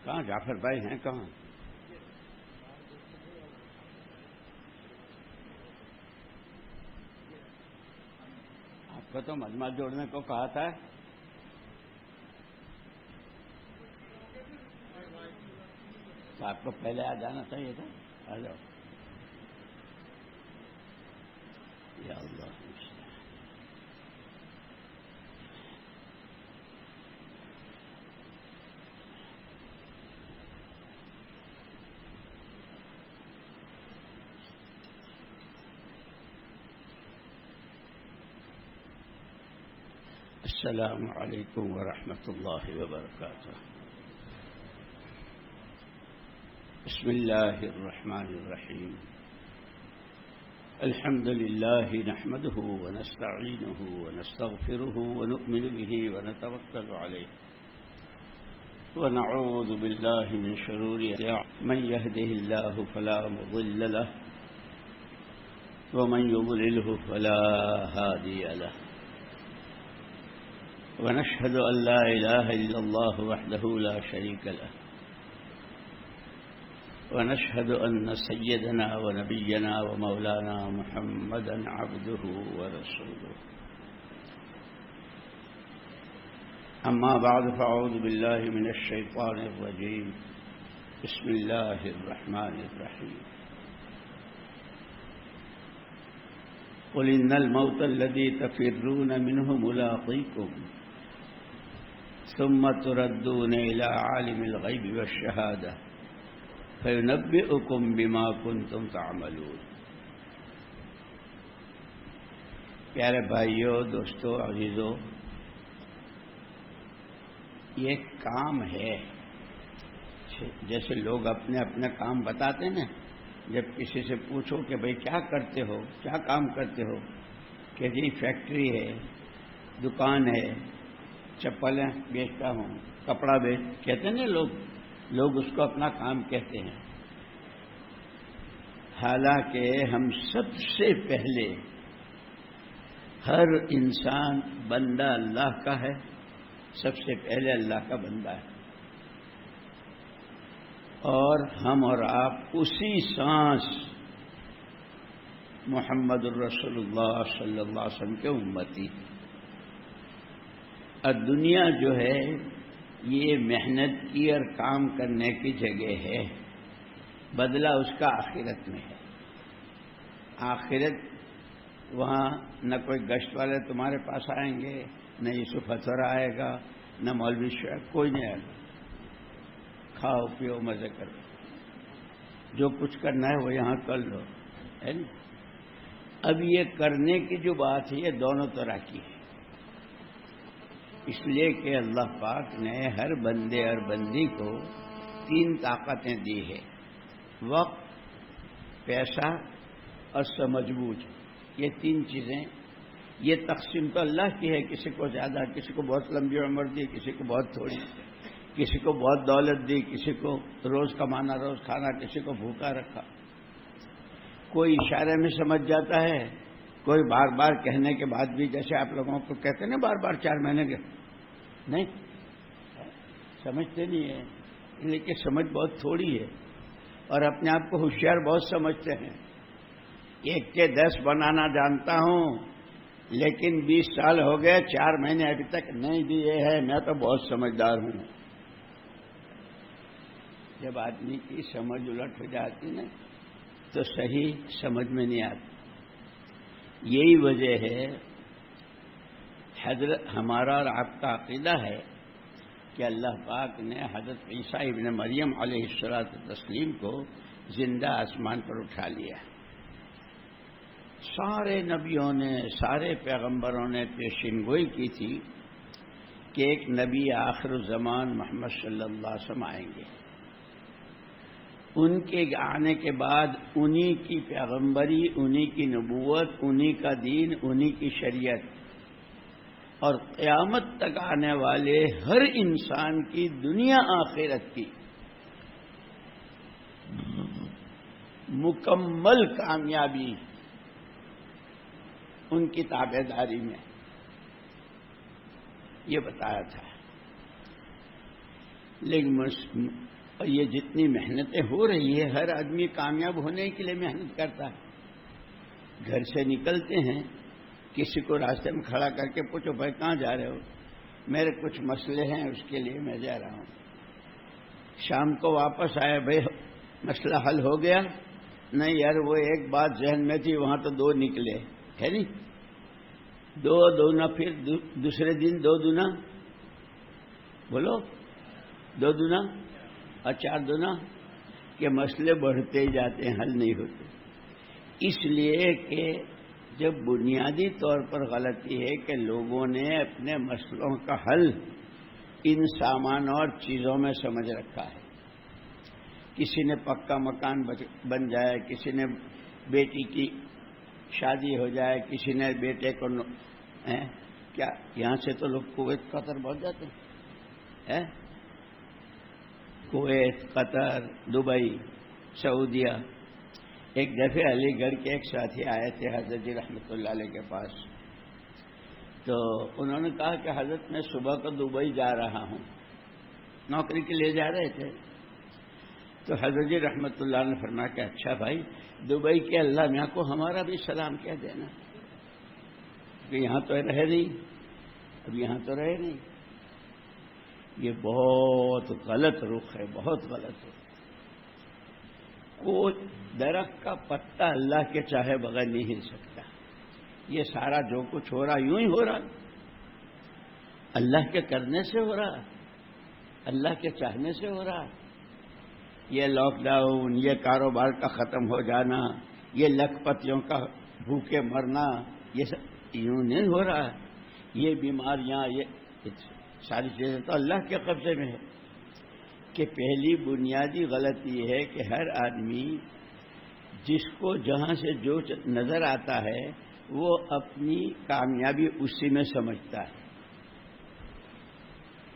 کہاں جعفر بھائی ہیں کہاں؟ آپ کو تو مجمع جوڑنے کو کہا تھا. تو آپ کو پہلے آ جانا چاہیے تھا. آ جاؤ. یا اللہ. السلام علیکم ورحمۃ اللہ وبرکاتہ. بسم اللہ الرحمن الرحیم. الحمد للہ نحمده ونستعینه ونستغفره ونؤمن به ونتوکل علیہ ونعوذ باللہ من شرور من يهده الله فلا مضل له ومن يضلله فلا هادي له ونشهد أن لا إله إلا الله وحده لا شريك له ونشهد أن سيدنا ونبينا ومولانا محمدا عبده ورسوله. أما بعد فأعوذ بالله من الشيطان الرجيم. بسم الله الرحمن الرحيم. قل إن الموت الذي تفرون منه ملاقيكم ثم تردون إلى عالم الغيب والشهادة فينبئكم بما كنتم تعملون. پیارے بھائیوں، دوستوں، عزیزوں، یہ کام ہے. جیسے لوگ اپنے اپنے کام بتاتے ہیں نا، جب کسی سے پوچھو کہ بھئی کیا کرتے ہو، کیا کام کرتے ہو، کہ جی فیکٹری ہے، دکان ہے، چپلیں بیچتا ہوں، کپڑا کہتے ہیں نا لوگ اس کو اپنا کام کہتے ہیں. حالانکہ ہم سب سے پہلے ہر انسان بندہ اللہ کا ہے، سب سے پہلے اللہ کا بندہ ہے. اور ہم اور آپ اسی سانس محمد الرسول اللہ صلی اللہ علیہ وسلم کے امتی. اور دنیا جو ہے یہ محنت کی اور کام کرنے کی جگہ ہے، بدلہ اس کا آخرت میں ہے. آخرت وہاں نہ کوئی گشت والے تمہارے پاس آئیں گے، نہ یوسف حسر آئے گا، نہ مولوی شعیب، کوئی نہیں آئے گا. کھاؤ پیو مزے کرو، جو کچھ کرنا ہے وہ یہاں کر لو، ہے نا. اب یہ کرنے کی جو بات ہے یہ دونوں طرح کی ہے، اس لیے کہ اللہ پاک نے ہر بندے اور بندی کو 3 طاقتیں دی ہے: وقت، پیسہ اور سمجھ بوجھ. یہ 3 چیزیں، یہ تقسیم تو اللہ کی ہے. کسی کو زیادہ، کسی کو بہت لمبی عمر دی، کسی کو بہت تھوڑی، کسی کو بہت دولت دی، کسی کو روز کمانا روز کھانا، کسی کو بھوکا رکھا. کوئی اشارے میں سمجھ جاتا ہے، کوئی بار بار کہنے کے بعد بھی، جیسے آپ لوگوں کو کہتے ہیں نا بار بار 4 مہینے کے، نہیں سمجھتے نہیں ہیں، لیکن سمجھ بہت تھوڑی ہے. اور اپنے آپ کو ہوشیار بہت سمجھتے ہیں. 1 کے 10 بنانا جانتا ہوں، لیکن 20 سال ہو گئے، 4 مہینے ابھی تک نہیں دیے ہیں، میں تو بہت سمجھدار ہوں. جب آدمی کی سمجھ الٹ ہو جاتی نا تو صحیح سمجھ میں نہیں آتی. یہی وجہ ہے حضرت ہمارا اور آپ کا عقیدہ ہے کہ اللہ پاک نے حضرت عیسیٰ ابن مریم علیہ السلام کو زندہ آسمان پر اٹھا لیا. سارے نبیوں نے، سارے پیغمبروں نے پیشین گوئی کی تھی کہ ایک نبی آخر الزمان محمد صلی اللہ علیہ وسلم آئیں گے. ان کے آنے کے بعد انہی کی پیغمبری، انہی کی نبوت، انہی کا دین، انہی کی شریعت، اور قیامت تک آنے والے ہر انسان کی دنیا آخرت کی مکمل کامیابی ان کی تابع داری میں، یہ بتایا تھا. لیکن یہ جتنی محنتیں ہو رہی ہے، ہر آدمی کامیاب ہونے کے لیے محنت کرتا ہے۔ گھر سے نکلتے ہیں، کسی کو راستے میں کھڑا کر کے پوچھو بھائی کہاں جا رہے ہو؟ میرے کچھ مسئلے ہیں اس کے لیے میں جا رہا ہوں۔ شام کو واپس آئے، بھائی مسئلہ حل ہو گیا؟ نہیں یار، وہ ایک بات ذہن میں تھی، وہاں تو 2 نکلے، ہے نہیں؟ 2 دونا، پھر دوسرے دن 2 دونا، بولو 2 دونا اور 4 دونا، کہ مسئلے بڑھتے ہی جاتے ہیں، حل نہیں ہوتے۔ اس لیے کہ جب بنیادی طور پر غلطی ہے کہ لوگوں نے اپنے مسئلوں کا حل ان سامانوں اور چیزوں میں سمجھ رکھا ہے۔ کسی نے پکا مکان بن جائے، کسی نے بیٹی کی شادی ہو جائے، کسی نے بیٹے کو کیا یہاں سے تو لوگ کویت قطر بہت جاتے ہیں، کویت، قطر، دبئی، سعودیہ۔ ایک دفعہ علی گڑھ کے ایک ساتھی آئے تھے حضرت جی رحمۃ اللہ علیہ کے پاس، تو انہوں نے کہا کہ حضرت میں صبح کو دبئی جا رہا ہوں، نوکری کے لیے جا رہے تھے۔ تو حضرت جی رحمۃ اللہ نے فرمایا کہ اچھا بھائی، دبئی کے اللہ میاں کو ہمارا بھی سلام کہہ دینا، کہ یہاں تو رہے نہیں، اب یہاں تو رہے نہیں۔ یہ بہت غلط رخ ہے، بہت غلط رخ۔ کوئی درخت کا پتا اللہ کے چاہے بغیر نہیں ہل سکتا۔ یہ سارا جو کچھ ہو رہا یوں ہی ہو رہا، اللہ کے کرنے سے ہو رہا، اللہ کے چاہنے سے ہو رہا۔ یہ لاک ڈاؤن، یہ کاروبار کا ختم ہو جانا، یہ لکھ پتیوں کا بھوکے مرنا، یہ سب یوں نہیں ہو رہا۔ یہ بیماریاں، یہ ساری چیزیں تو اللہ کے قبضے میں ہے۔ کہ پہلی بنیادی غلطی یہ ہے کہ ہر آدمی جس کو جہاں سے جو نظر آتا ہے وہ اپنی کامیابی اسی میں سمجھتا ہے،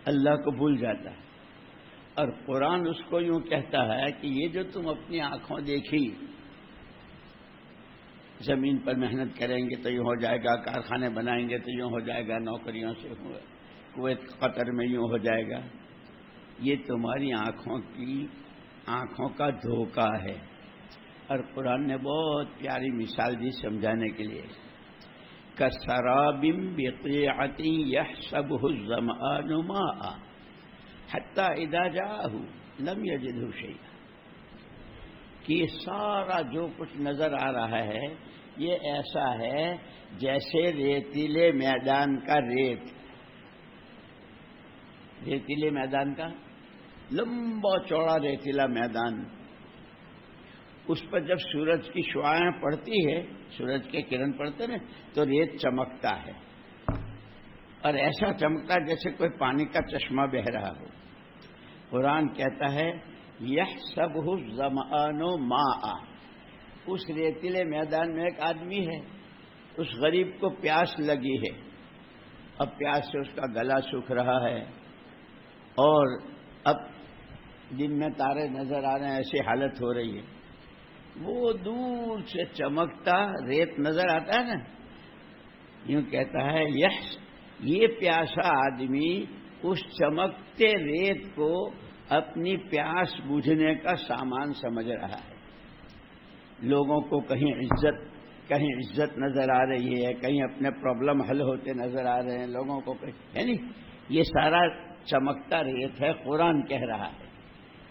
اللہ کو بھول جاتا ہے۔ اور قرآن اس کو یوں کہتا ہے کہ یہ جو تم اپنی آنکھوں دیکھی، زمین پر محنت کریں گے تو یوں ہو جائے گا، کارخانے بنائیں گے تو یوں ہو جائے گا، نوکریوں سے کویت قطر میں یوں ہو جائے گا، یہ تمہاری آنکھوں کا دھوکہ ہے۔ اور قرآن نے بہت پیاری مثال دی سمجھانے کے لیے، کَسَرَابٍ بِقِيعَةٍ يَحْسَبُهُ الظَّمْآنُ مَاءً حَتَّى إِذَا جَاءَهُ لَمْ يَجِدْهُ شَيْئًا، کہ سارا جو کچھ نظر آ رہا ہے یہ ایسا ہے جیسے ریتیلے میدان کا ریتیلے میدان کا لمبا چوڑا ریتیلا میدان، اس پر جب سورج کی شعاعیں پڑتی ہے، سورج کے کرن پڑتے نا، تو ریت چمکتا ہے، اور ایسا چمکتا جیسے کوئی پانی کا چشمہ بہہ رہا ہو۔ قرآن کہتا ہے یحسبہ الظمآن ماء، اس ریتیلے میدان میں ایک آدمی ہے، اس غریب کو پیاس لگی ہے، اب پیاس سے اس کا گلا سوکھ رہا ہے، اور اب دن میں تارے نظر آ رہے ہیں، ایسی حالت ہو رہی ہے۔ وہ دور سے چمکتا ریت نظر آتا ہے نا، یوں کہتا ہے یہ پیاسا آدمی اس چمکتے ریت کو اپنی پیاس بجھنے کا سامان سمجھ رہا ہے۔ لوگوں کو کہیں عزت نظر آ رہی ہے، کہیں اپنے پرابلم حل ہوتے نظر آ رہے ہیں لوگوں کو، ہے نہیں؟ یہ سارا چمکتا ریت ہے، قرآن کہہ رہا ہے،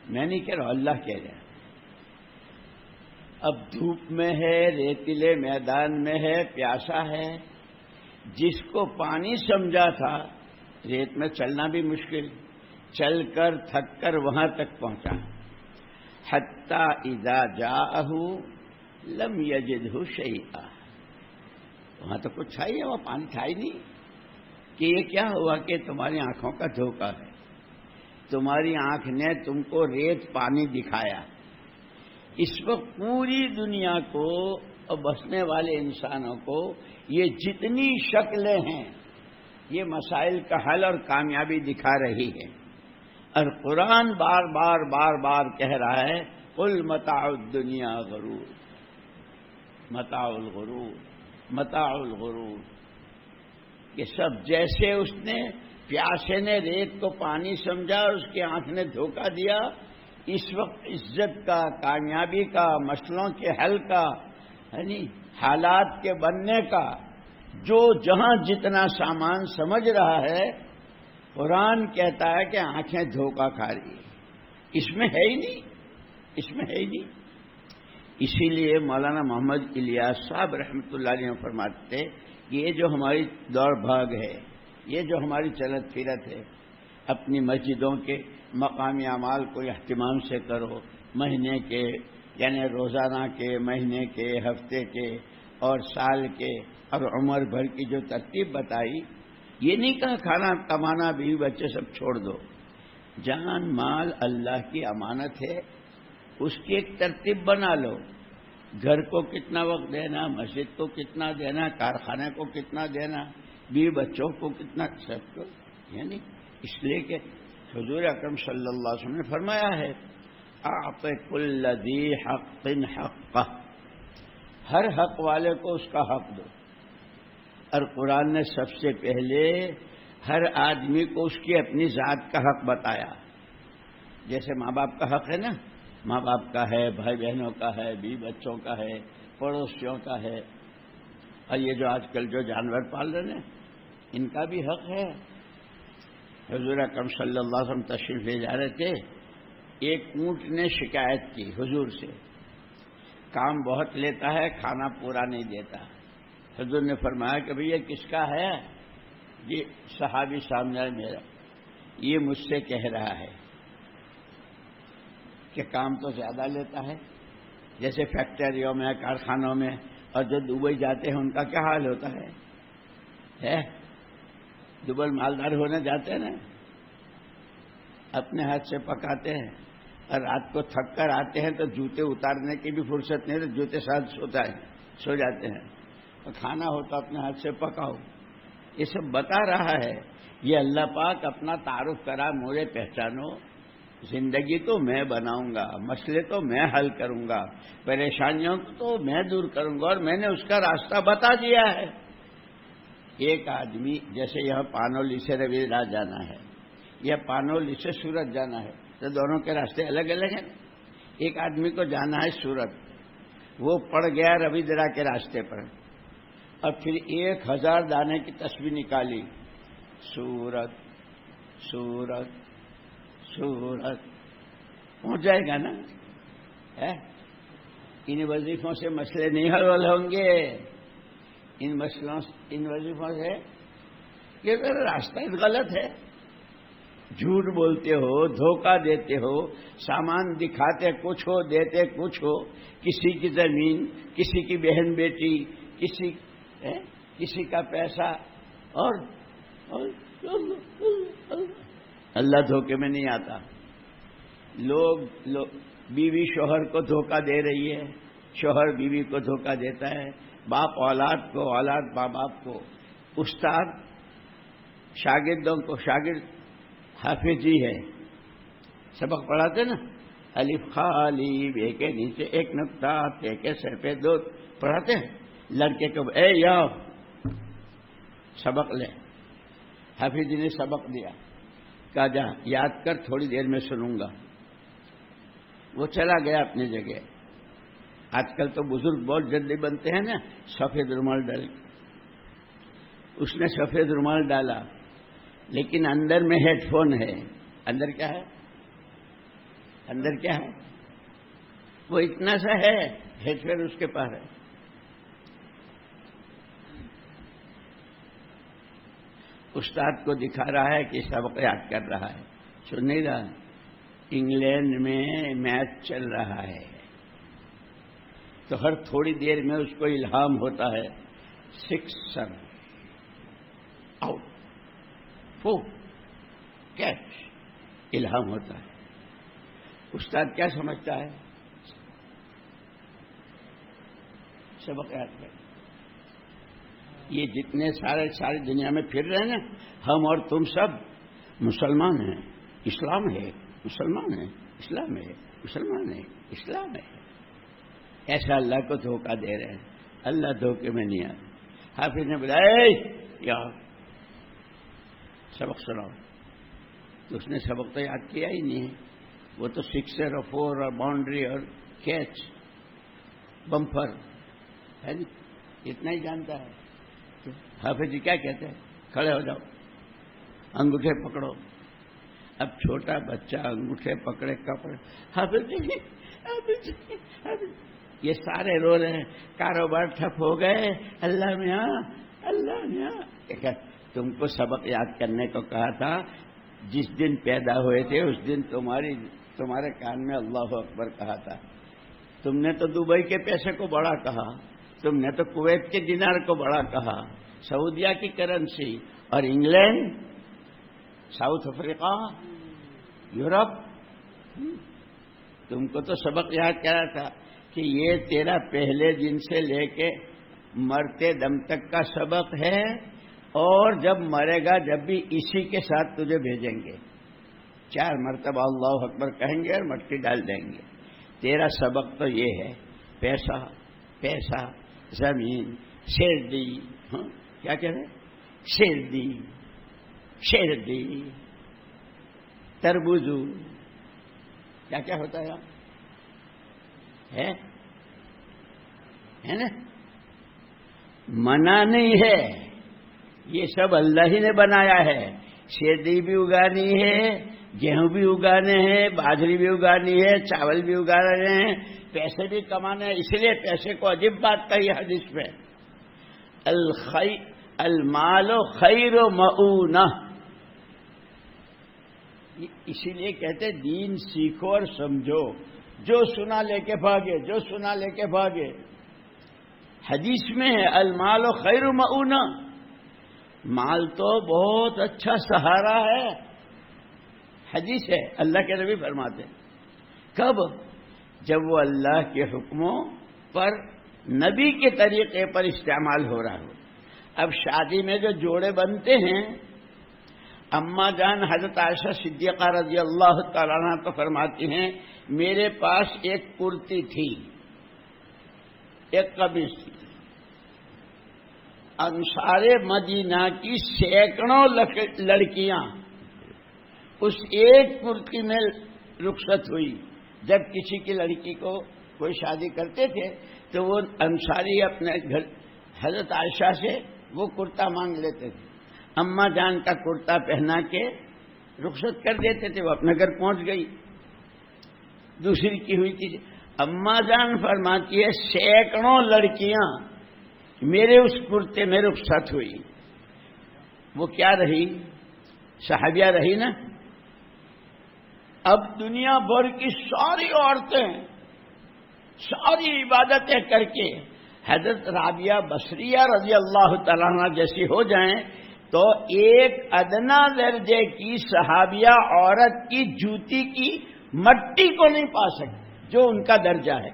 میں نہیں کہہ رہا، اللہ کہہ رہا ہے۔ اب دھوپ میں ہے، ریتیلے میدان میں ہے، پیاسا ہے، جس کو پانی سمجھا تھا ریت میں چلنا بھی مشکل، چل کر تھک کر وہاں تک پہنچا، حتی اذا جاءہ لم یجدہ شیئا، وہاں تو کچھ تھا ہی ہے، وہاں پانی تھا ہی نہیں۔ کہ یہ کیا ہوا کہ تمہاری آنکھوں کا دھوکہ ہے، تمہاری آنکھ نے تم کو ریت پانی دکھایا۔ اس وقت پوری دنیا کو اور بسنے والے انسانوں کو یہ جتنی شکلیں ہیں یہ مسائل کا حل اور کامیابی دکھا رہی ہے، اور قرآن بار بار بار بار کہہ رہا ہے قل متاع الدنیا غرور، متاع الغرور، متاع الغرور، کہ سب جیسے اس نے پیاسے نے ریت کو پانی سمجھا اور اس کی آنکھ نے دھوکہ دیا. اس وقت عزت کا، کامیابی کا، مسئلوں کے حل کا، یعنی حالات کے بننے کا جو جہاں جتنا سامان سمجھ رہا ہے، قرآن کہتا ہے کہ آنکھیں دھوکہ کھا رہی ہیں. اس میں ہے ہی نہیں، اس میں ہے ہی نہیں. اسی لیے مولانا محمد الیاس صاحب رحمۃ اللہ علیہ فرماتے کہ یہ جو ہماری دوڑ بھاگ ہے، یہ جو ہماری چلت پھرت ہے، اپنی مسجدوں کے مقامی اعمال کو اہتمام سے کرو. مہینے کے یعنی روزانہ کے، مہینے کے، ہفتے کے اور سال کے اور عمر بھر کی جو ترتیب بتائی، یہ نہیں کہا کھانا کمانا بیوی بچے سب چھوڑ دو. جان مال اللہ کی امانت ہے، اس کی ایک ترتیب بنا لو. گھر کو کتنا وقت دینا، مسجد کو کتنا دینا، کارخانے کو کتنا دینا، بیوی بچوں کو کتنا، سب کو. یعنی اس لیے کہ حضور اکرم صلی اللہ علیہ وسلم نے فرمایا ہے اعط کل ذی حق حقہ، ہر حق والے کو اس کا حق دو. اور قرآن نے سب سے پہلے ہر آدمی کو اس کی اپنی ذات کا حق بتایا. جیسے ماں باپ کا حق ہے نا، ماں باپ کا ہے، بھائی بہنوں کا ہے، بیوی بچوں کا ہے، پڑوسیوں کا ہے، اور یہ جو آج کل جو جانور پال رہے ہیں ان کا بھی حق ہے. حضور اکرم صلی اللہ علیہ وسلم تشریف لے جا رہے تھے، ایک اونٹ نے شکایت کی حضور سے، کام بہت لیتا ہے، کھانا پورا نہیں دیتا. حضور نے فرمایا کہ بھئی یہ کس کا ہے؟ یہ صحابی سامنے ہے میرا، یہ مجھ سے کہہ رہا ہے کہ کام تو زیادہ لیتا ہے. جیسے فیکٹریوں میں، کارخانوں میں، اور جو دبئی جاتے ہیں ان کا کیا حال ہوتا ہے؟ ڈبل مالدار ہونے جاتے ہیں نا، اپنے ہاتھ سے پکاتے ہیں اور رات کو تھک کر آتے ہیں تو جوتے اتارنے کی بھی فرصت نہیں، تو جوتے ساتھ سو جاتے ہیں. اور کھانا ہوتا اپنے ہاتھ سے پکاؤ. یہ سب بتا رہا ہے. یہ اللہ پاک اپنا تعارف کرا، مجھے پہچانو، زندگی تو میں بناؤں گا، مسئلے تو میں حل کروں گا، پریشانیوں کو تو میں دور کروں گا، اور میں نے اس کا راستہ بتا دیا ہے. ایک آدمی جیسے یہاں پانولی سے رویلا جانا ہے یا پانولی سے سورت جانا ہے تو دونوں کے راستے الگ الگ ہیں. ایک آدمی کو جانا ہے سورت، وہ پڑ گیا رویدرا کے راستے پر، اور پھر 1000 دانے کی تسبیح نکالی، سورت سورت سورت، پہنچ جائے گا نا. ان وظیفوں سے مسئلے نہیں حل ہوں گے. ان وظیفوں سے یہ راستہ غلط ہے. جھوٹ بولتے ہو، دھوکہ دیتے ہو، سامان دکھاتے کچھ ہو، دیتے کچھ ہو، کسی کی زمین، کسی کی بہن بیٹی، کسی کا پیسہ، اور اللہ دھوکے میں نہیں آتا. لوگ بیوی شوہر کو دھوکہ دے رہی ہے، شوہر بیوی کو دھوکہ دیتا ہے، باپ اولاد کو، اولاد ماں باپ کو، استاد شاگردوں کو. شاگرد حافظ جی ہے، سبق پڑھاتے نا، الف خالی بے کے نیچے ایک نقطہ، تے کے سر پہ 2 پڑھاتے ہیں. لڑکے کو اے یا سبق لے. حافظ جی نے سبق دیا، کہا جا یاد کر، تھوڑی دیر میں سنوں گا. وہ چلا گیا اپنی جگہ. آج کل تو بزرگ بہت جلدی بنتے ہیں نا، سفید رومال ڈال. اس نے سفید رومال ڈالا، لیکن اندر میں ہیڈ فون ہے. اندر کیا ہے؟ اندر کیا ہے؟ وہ اتنا سا ہے، ہیڈ فون اس کے پاس ہے. استاد کو دکھا رہا ہے کہ سبق یاد کر رہا ہے، سن نہیں رہا. انگلینڈ میں میچ چل رہا ہے تو ہر تھوڑی دیر میں اس کو الہام ہوتا ہے، 6 رن آؤٹ 4 کیچ، الہام ہوتا ہے. استاد کیا سمجھتا ہے؟ سبق یاد کر. یہ جتنے ساری دنیا میں پھر رہے ہیں، ہم اور تم سب مسلمان ہیں، اسلام ہے، مسلمان ہے، اسلام ہے، مسلمان ہے، اسلام ہے. ایسا اللہ کو دھوکہ دے رہے ہیں. اللہ دھوکے میں نہیں آتا. حافظ نے بولا یا سبق سناؤ. تو اس نے سبق تو یاد کیا ہی نہیں ہے. وہ تو 6 اور 4 اور باؤنڈری اور کیچ بمپر ہے نہیں, اتنا ہی جانتا ہے. حافظ جی کیا کہتے ہیں؟ کھڑے ہو جاؤ, انگوٹھے پکڑو. اب چھوٹا بچہ انگوٹھے پکڑے کپڑے, حافظ جی حافظ جی حافظ. یہ سارے رو رہے ہیں, کاروبار ٹھپ ہو گئے, اللہ میاں اللہ میاں. تم کو سبق یاد کرنے کو کہا تھا, جس دن پیدا ہوئے تھے اس دن تمہارے کان میں اللہ اکبر کہا تھا. تم نے تو دبئی کے پیسے کو بڑا کہا, تم نے تو کویت کے دینار کو بڑا کہا, سعودیہ کی کرنسی, اور انگلینڈ, ساؤتھ افریقہ, یورپ. تم کو تو سبق یاد کرا تھا کہ یہ تیرا پہلے دن سے لے کے مرتے دم تک کا سبق ہے, اور جب مرے گا جب بھی اسی کے ساتھ تجھے بھیجیں گے. 4 مرتبہ اللہ اکبر کہیں گے اور مٹی ڈال دیں گے. تیرا سبق تو یہ ہے, پیسہ پیسہ, زمین, شیردی, کیا کہہ رہے, شیردی, تربوزو, کیا کیا ہوتا ہے نا. منع نہیں ہے, یہ سب اللہ ہی نے بنایا ہے. شیردی بھی اگانی ہے, گیہوں بھی اگانے ہیں, باجری بھی اگانی ہے, چاول بھی اگا رہے ہیں, پیسے بھی کمانے ہیں. اس لیے پیسے کو عجیب بات کہی حدیث میں, المال خیر مؤونہ. اسی لیے کہتے دین سیکھو اور سمجھو, جو سنا لے کے بھاگے, جو سنا لے کے بھاگے. حدیث میں ہے المال خیر مؤونہ, مال تو بہت اچھا سہارا ہے. حدیث ہے, اللہ کے نبی فرماتے ہیں. کب؟ جب وہ اللہ کے حکموں پر نبی کے طریقے پر استعمال ہو رہا ہو. اب شادی میں جو جوڑے بنتے ہیں, اما جان حضرت عائشہ صدیقہ رضی اللہ تعالیٰ عنہ تو فرماتی ہیں, میرے پاس ایک کرتی تھی, ایک قمیص تھی. انصار مدینہ کی سینکڑوں لڑکیاں اس ایک کرتی میں رخصت ہوئی. جب کسی کی لڑکی کو کوئی شادی کرتے تھے تو وہ انصاری اپنے گھر حضرت عائشہ سے وہ کرتا مانگ لیتے تھے, اماں جان کا کرتا پہنا کے رخصت کر دیتے تھے. وہ اپنے گھر پہنچ گئی, دوسری کی ہوئی تھی. اماں جان فرماتی ہے سینکڑوں لڑکیاں میرے اس کرتے میں رخصت ہوئی. وہ کیا رہی؟ صحابیہ رہی نا. اب دنیا بھر کی ساری عورتیں ساری عبادتیں کر کے حضرت رابعہ بصریہ رضی اللہ تعالیٰ عنہ جیسی ہو جائیں تو ایک ادنا درجے کی صحابیہ عورت کی جوتی کی مٹی کو نہیں پا سکتی جو ان کا درجہ ہے.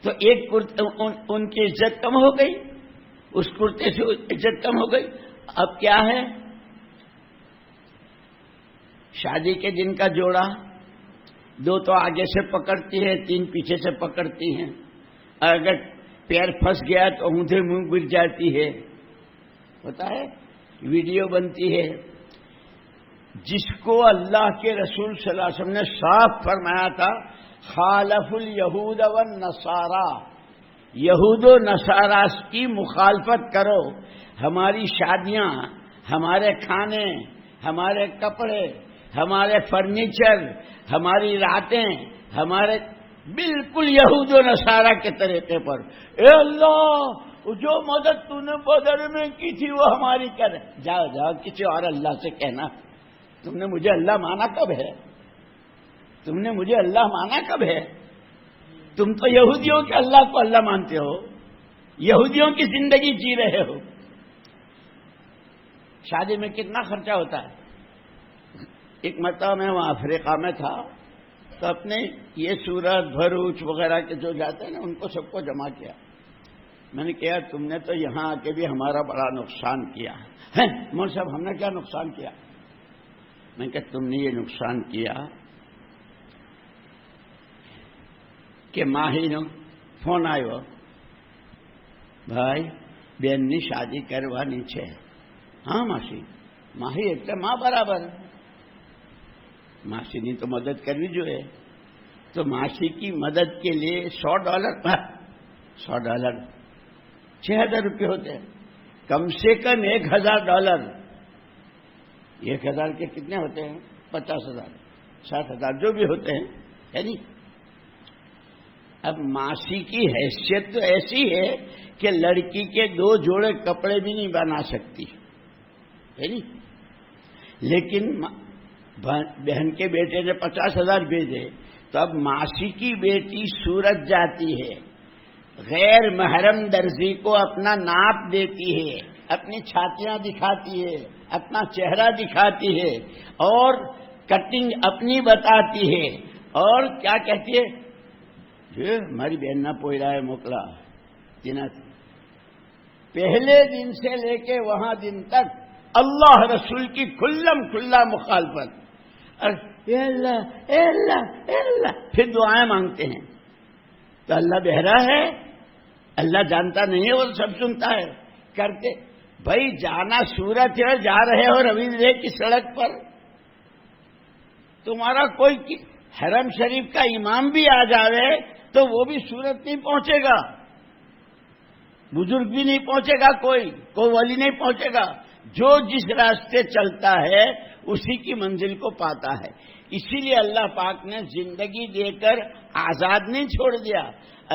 تو ایک ان کی عزت کم ہو گئی, اس کرتے سے عزت کم ہو گئی. اب کیا ہے؟ شادی کے دن کا جوڑا 2 تو آگے سے پکڑتی ہے, 3 پیچھے سے پکڑتی ہیں. اگر پیر پھنس گیا تو اونھے منہ گر جاتی ہے, ہوتا ہے, ویڈیو بنتی ہے. جس کو اللہ کے رسول صلی اللہ علیہ وسلم نے صاف فرمایا تھا خالف الیہود والنصارى, یہود و نصارا کی مخالفت کرو. ہماری شادیاں, ہمارے کھانے, ہمارے کپڑے, ہمارے فرنیچر, ہماری راتیں, ہمارے بالکل یہود و نصارا کے طریقے پر. اے اللہ جو مدد تو نے بدر میں کی تھی وہ ہماری کر. جاؤ کسی اور اللہ سے کہنا. تم نے مجھے اللہ مانا کب ہے؟ تم نے مجھے اللہ مانا کب ہے؟ تم تو یہودیوں کے اللہ کو اللہ مانتے ہو, یہودیوں کی زندگی جی رہے ہو. شادی میں کتنا خرچہ ہوتا ہے. ایک مرتبہ میں وہاں افریقہ میں تھا تو اپنے یہ سورت بھروچ وغیرہ کے جو جاتے ہیں نا ان کو سب کو جمع کیا. میں نے کہا تم نے تو یہاں آ کے بھی ہمارا بڑا نقصان کیا ہے. مول صاحب ہم نے کیا نقصان کیا؟ میں نے کہا تم نے یہ نقصان کیا کہ ماہی فون آئیو بھائی બેનની શાદી કરવાની છે. હા માસી, ماہی ایک ماں برابر. ماسی نے تو مدد کرنی جو ہے، تو ماسی کی مدد کے لیے $100 $6,000 روپے ہوتے ہیں. کم سے کم $1,000. 1,000 کے کتنے ہوتے ہیں؟ 50,000 60,000 جو بھی ہوتے ہیں، یعنی اب ماسی کی حیثیت تو ایسی ہے کہ لڑکی کے 2 جوڑے کپڑے بھی نہیں بنا سکتی، یعنی لیکن بہن کے بیٹے نے 50,000 بھیجے تو اب ماسی کی بیٹی سورت جاتی ہے، غیر محرم درزی کو اپنا ناپ دیتی ہے، اپنی چھاتیاں دکھاتی ہے، اپنا چہرہ دکھاتی ہے اور کٹنگ اپنی بتاتی ہے، اور کیا کہتی ہے، جو ہماری بہن نہ پوئی رہا ہے موکلا تینا. پہلے دن سے لے کے وہاں دن تک اللہ رسول کی کھلا مخالفت. اے اللہ اے اللہ اے اللہ، پھر دعائیں مانگتے ہیں. تو اللہ بہرا ہے؟ اللہ جانتا نہیں ہے؟ وہ سب سنتا ہے. کرتے بھائی جانا صورت ہے، جا رہے ہو رویندے کی سڑک پر، تمہارا کوئی حرم شریف کا امام بھی آ جاوے تو وہ بھی صورت نہیں پہنچے گا، بزرگ بھی نہیں پہنچے گا، کوئی ولی نہیں پہنچے گا. جو جس راستے چلتا ہے اسی کی منزل کو پاتا ہے. اسی لیے اللہ پاک نے زندگی دے کر آزاد نہیں چھوڑ دیا،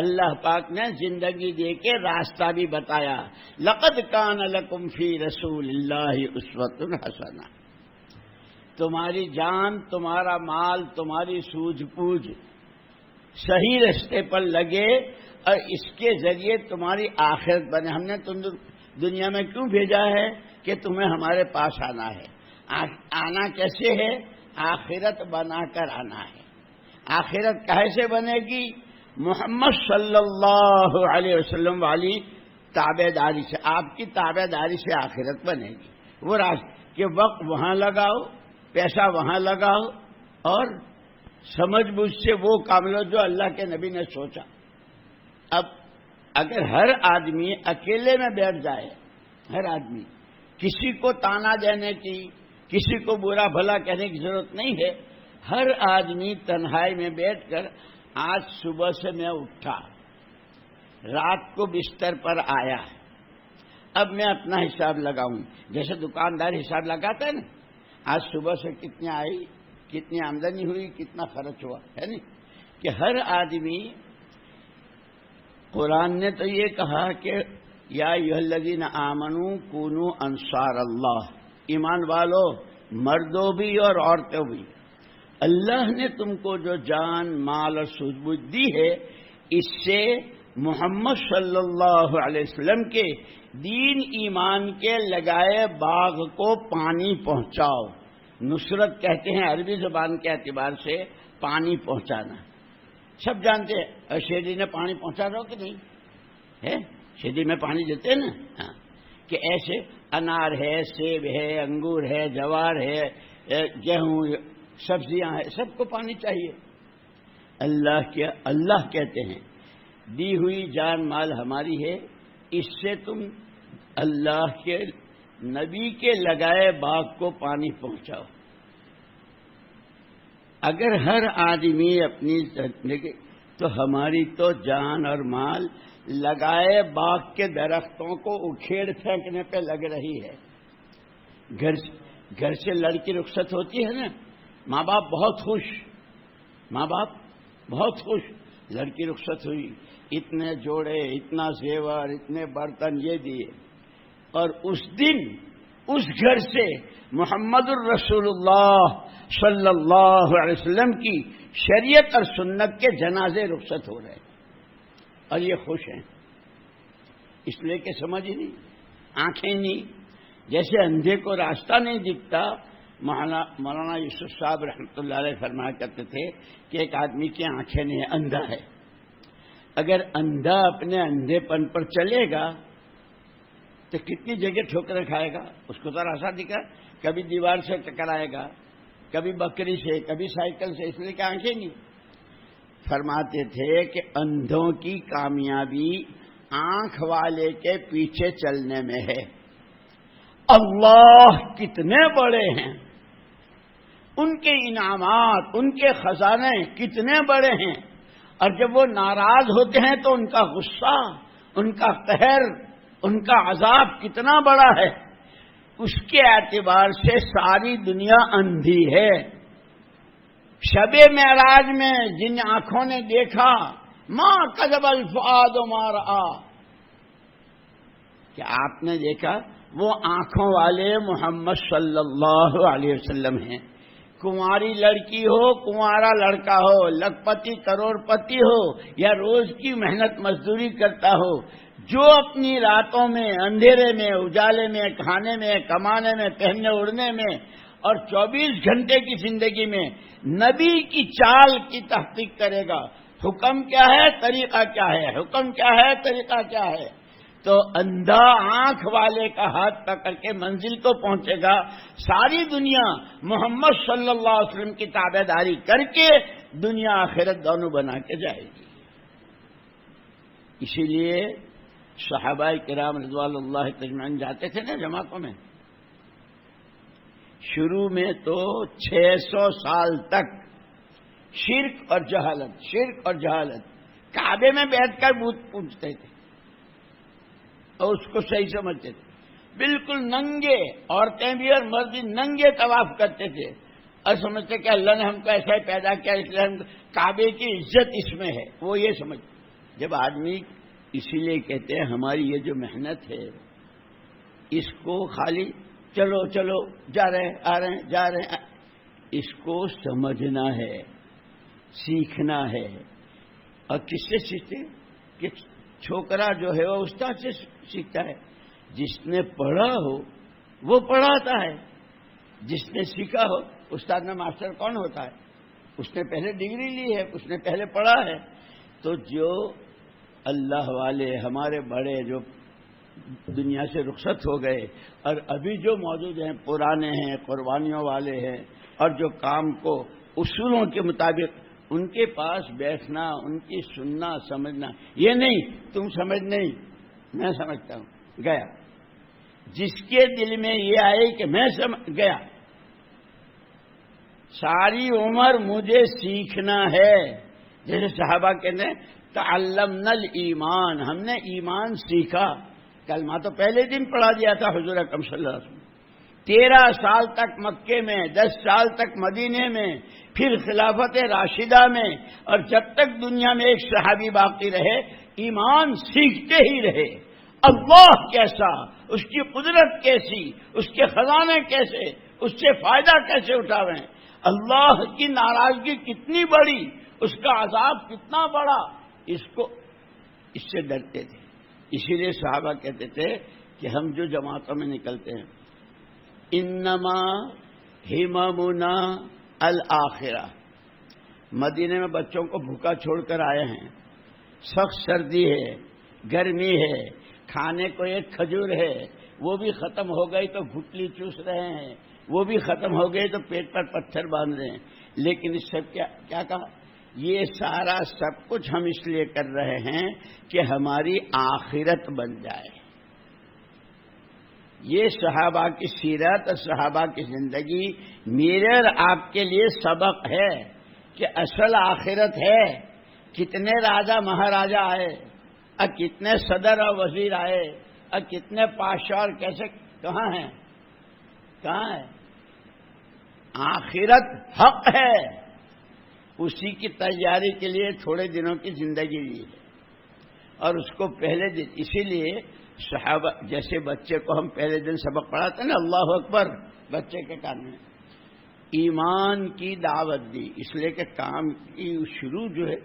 اللہ پاک نے زندگی دے کے راستہ بھی بتایا. لقد کان لکم فی رسول اللہ اسوۃ حسنہ. تمہاری جان، تمہارا مال، تمہاری سوجھ بوجھ صحیح راستے پر لگے اور اس کے ذریعے تمہاری آخرت بنے. ہم نے تم دنیا میں کیوں بھیجا ہے؟ کہ تمہیں ہمارے پاس آنا ہے. آنا کیسے ہے؟ آخرت بنا کر آنا ہے. آخرت کیسے بنے گی؟ محمد صلی اللہ علیہ وسلم والی تابع داری سے، آپ کی تابع داری سے آخرت بنے گی. وہ کہ وقت وہاں لگاؤ، پیسہ وہاں لگاؤ اور سمجھ بوجھ سے وہ کام لو جو اللہ کے نبی نے سوچا. اب اگر ہر آدمی اکیلے میں بیٹھ جائے، ہر آدمی، کسی کو تانا دینے کی، کسی کو برا بھلا کہنے کی ضرورت نہیں ہے. ہر آدمی تنہائی میں بیٹھ کر، آج صبح سے میں اٹھا، رات کو بستر پر آیا، اب میں اپنا حساب لگاؤں. جیسے دکاندار حساب لگاتا ہے نا، آج صبح سے کتنی آئی، کتنی آمدنی ہوئی، کتنا خرچ ہوا، ہے نا. کہ ہر آدمی، قرآن نے تو یہ کہا کہ یا ایھا الذین آمنوا کونوا انصار اللہ، ایمان والو، مردوں بھی اور عورتوں بھی. اللہ نے تم کو جو جان، مال اور سوجھ بوجھ دی ہے، اس سے محمد صلی اللہ علیہ وسلم کے دین ایمان کے لگائے باغ کو پانی پہنچاؤ. نصرت کہتے ہیں عربی زبان کے اعتبار سے پانی پہنچانا. سب جانتے ہیں شیرڈی نے پانی پہنچا رہا ہو کہ نہیں ہے؟ شیرڈی میں پانی دیتے ہیں نا. ہاں، کہ ایسے انار ہے، سیب ہے، انگور ہے، جوار ہے، گیہوں، سبزیاں ہیں، سب کو پانی چاہیے. اللہ کہتے ہیں دی ہوئی جان مال ہماری ہے، اس سے تم اللہ کے نبی کے لگائے باغ کو پانی پہنچاؤ. اگر ہر آدمی اپنی زندگی، تو ہماری تو جان اور مال لگائے باغ کے درختوں کو اکھیڑ پھینکنے پہ لگ رہی ہے. گھر سے لڑکی رخصت ہوتی ہے نا، ماں باپ بہت خوش، لڑکی رخصت ہوئی، اتنے جوڑے، اتنا زیور، اتنے برتن یہ دیے. اور اس دن اس گھر سے محمد الرسول اللہ صلی اللہ علیہ وسلم کی شریعت اور سنت کے جنازے رخصت ہو رہے اور یہ خوش ہیں. اس لیے کہ سمجھ ہی نہیں، آنکھیں نہیں. جیسے اندھے کو راستہ نہیں دکھتا، مولانا یوسف صاحب رحمۃ اللہ علیہ فرمایا کرتے تھے کہ ایک آدمی کی آنکھیں نہیں، اندھا ہے. اگر اندھا اپنے اندھے پن پر چلے گا تو کتنی جگہ ٹھوکریں کھائے گا. اس کو تو راستہ دکھا، کبھی دیوار سے ٹکرائے گا، کبھی بکری سے، کبھی سائیکل سے، اس لیے کہ آنکھیں نہیں. فرماتے تھے کہ اندھوں کی کامیابی آنکھ والے کے پیچھے چلنے میں ہے. اللہ کتنے بڑے ہیں، ان کے انعامات، ان کے خزانے کتنے بڑے ہیں، اور جب وہ ناراض ہوتے ہیں تو ان کا غصہ، ان کا قہر، ان کا عذاب کتنا بڑا ہے، اس کے اعتبار سے ساری دنیا اندھی ہے۔ شب معراج میں جن آنکھوں نے دیکھا، ما کذب الفؤاد ما رأى، کہ آپ نے دیکھا، وہ آنکھوں والے محمد صلی اللہ علیہ وسلم ہیں۔ کنواری لڑکی ہو، کنوارا لڑکا ہو، لکھپتی کروڑ پتی ہو، یا روز کی محنت مزدوری کرتا ہو، جو اپنی راتوں میں، اندھیرے میں، اجالے میں، کھانے میں، کمانے میں، پہننے اڑنے میں، اور 24 گھنٹے کی زندگی میں نبی کی چال کی تحقیق کرے گا، حکم کیا ہے، طریقہ کیا ہے، حکم کیا ہے، طریقہ کیا ہے، تو اندھا آنکھ والے کا ہاتھ پکڑ کے منزل کو پہنچے گا۔ ساری دنیا محمد صلی اللہ علیہ وسلم کی تابع داری کر کے دنیا آخرت دونوں بنا کے جائے گی۔ اسی لیے صحابہ کرام رضوان اللہ اجمعین جاتے تھے نا جماعتوں میں، شروع میں تو 600 سال تک شرک اور جہالت کعبے میں بیٹھ کر بت پوجتے تھے اور اس کو صحیح سمجھتے تھے، بالکل ننگے، عورتیں بھی اور مرد بھی ننگے طواف کرتے تھے اور سمجھتے کہ اللہ نے ہم کو ایسا ہی پیدا کیا، اس لیے ہم کعبے کی عزت اس میں ہے، وہ یہ سمجھ۔ جب آدمی، اسی لیے کہتے ہیں ہماری یہ جو محنت ہے، اس کو خالی چلو چلو جا رہے ہیں، آ رہے ہیں، جا رہے ہیں، اس کو سمجھنا ہے، سیکھنا ہے۔ اور کس سے سیکھتے ہیں؟ کہ چھوکرا جو ہے وہ استاد سے سیکھتا ہے، جس نے پڑھا ہو وہ پڑھاتا ہے، جس نے سیکھا ہو۔ استاد میں ماسٹر کون ہوتا ہے؟ اس نے پہلے ڈگری لی ہے، اس نے پہلے پڑھا ہے۔ تو جو اللہ والے ہمارے بڑے جو دنیا سے رخصت ہو گئے اور ابھی جو موجود ہیں، پرانے ہیں، قربانیوں والے ہیں، اور جو کام کو اصولوں کے مطابق، ان کے پاس بیٹھنا، ان کی سننا، سمجھنا، یہ نہیں تم سمجھ نہیں میں سمجھتا ہوں، گیا۔ جس کے دل میں یہ آئے کہ میں سمجھ گیا، ساری عمر مجھے سیکھنا ہے۔ جیسے صحابہ کہتے ہیں تعلمنا الایمان، ہم نے ایمان سیکھا۔ کلمہ تو پہلے دن پڑھا دیا تھا حضور اکرم صلی اللہ علیہ وسلم، 13 سال تک مکے میں، 10 سال تک مدینے میں، پھر خلافت راشدہ میں، اور جب تک دنیا میں ایک صحابی باقی رہے ایمان سیکھتے ہی رہے۔ اللہ کیسا، اس کی قدرت کیسی، اس کے خزانے کیسے، اس سے فائدہ کیسے اٹھاویں، اللہ کی ناراضگی کتنی بڑی، اس کا عذاب کتنا بڑا، اس سے ڈرتے تھے۔ اسی لیے صحابہ کہتے تھے کہ ہم جو جماعتوں میں نکلتے ہیں، انما ہممنا الآخرہ۔ مدینے میں بچوں کو بھوکا چھوڑ کر آئے ہیں، سخت سردی ہے، گرمی ہے، کھانے کو ایک کھجور ہے، وہ بھی ختم ہو گئی تو گھٹلی چوس رہے ہیں، وہ بھی ختم ہو گئی تو پیٹ پر پتھر باندھ رہے ہیں۔ لیکن اس سب کیا کہا؟ یہ سارا سب کچھ ہم اس لیے کر رہے ہیں کہ ہماری آخرت بن جائے۔ یہ صحابہ کی سیرت اور صحابہ کی زندگی میرے اور آپ کے لیے سبق ہے کہ اصل آخرت ہے۔ کتنے راجا مہاراجا آئے اور کتنے صدر اور وزیر آئے اور کتنے پادشاہ اور کیسے، کہاں ہیں؟ آخرت حق ہے، اسی کی تیاری کے لیے تھوڑے دنوں کی زندگی لی ہے، اور اس کو پہلے دن، اسی لیے صحابہ جیسے بچے کو ہم پہلے دن سبق پڑھاتے ہیں نا، اللہ اکبر، بچے کے کان میں ایمان کی دعوت دی، اس لیے کہ کام کی شروع جو ہے،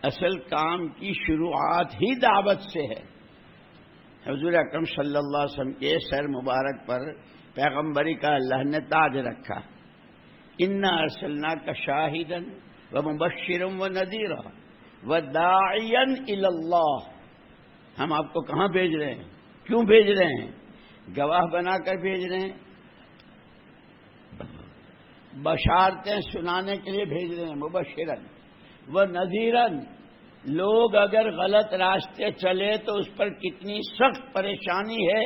اصل کام کی شروعات ہی دعوت سے ہے۔ حضور اکرم صلی اللہ علیہ وسلم کے سر مبارک پر پیغمبری کا اللہ نے تاج رکھا، انا ارسلناک شاہدا ومبشرا ونذیرا وداعیا الی اللہ۔ ہم آپ کو کہاں بھیج رہے ہیں؟ کیوں بھیج رہے ہیں؟ گواہ بنا کر بھیج رہے ہیں، بشارتیں سنانے کے لیے بھیج رہے ہیں، مبشرا ونذیرا۔ لوگ اگر غلط راستے چلے تو اس پر کتنی سخت پریشانی ہے،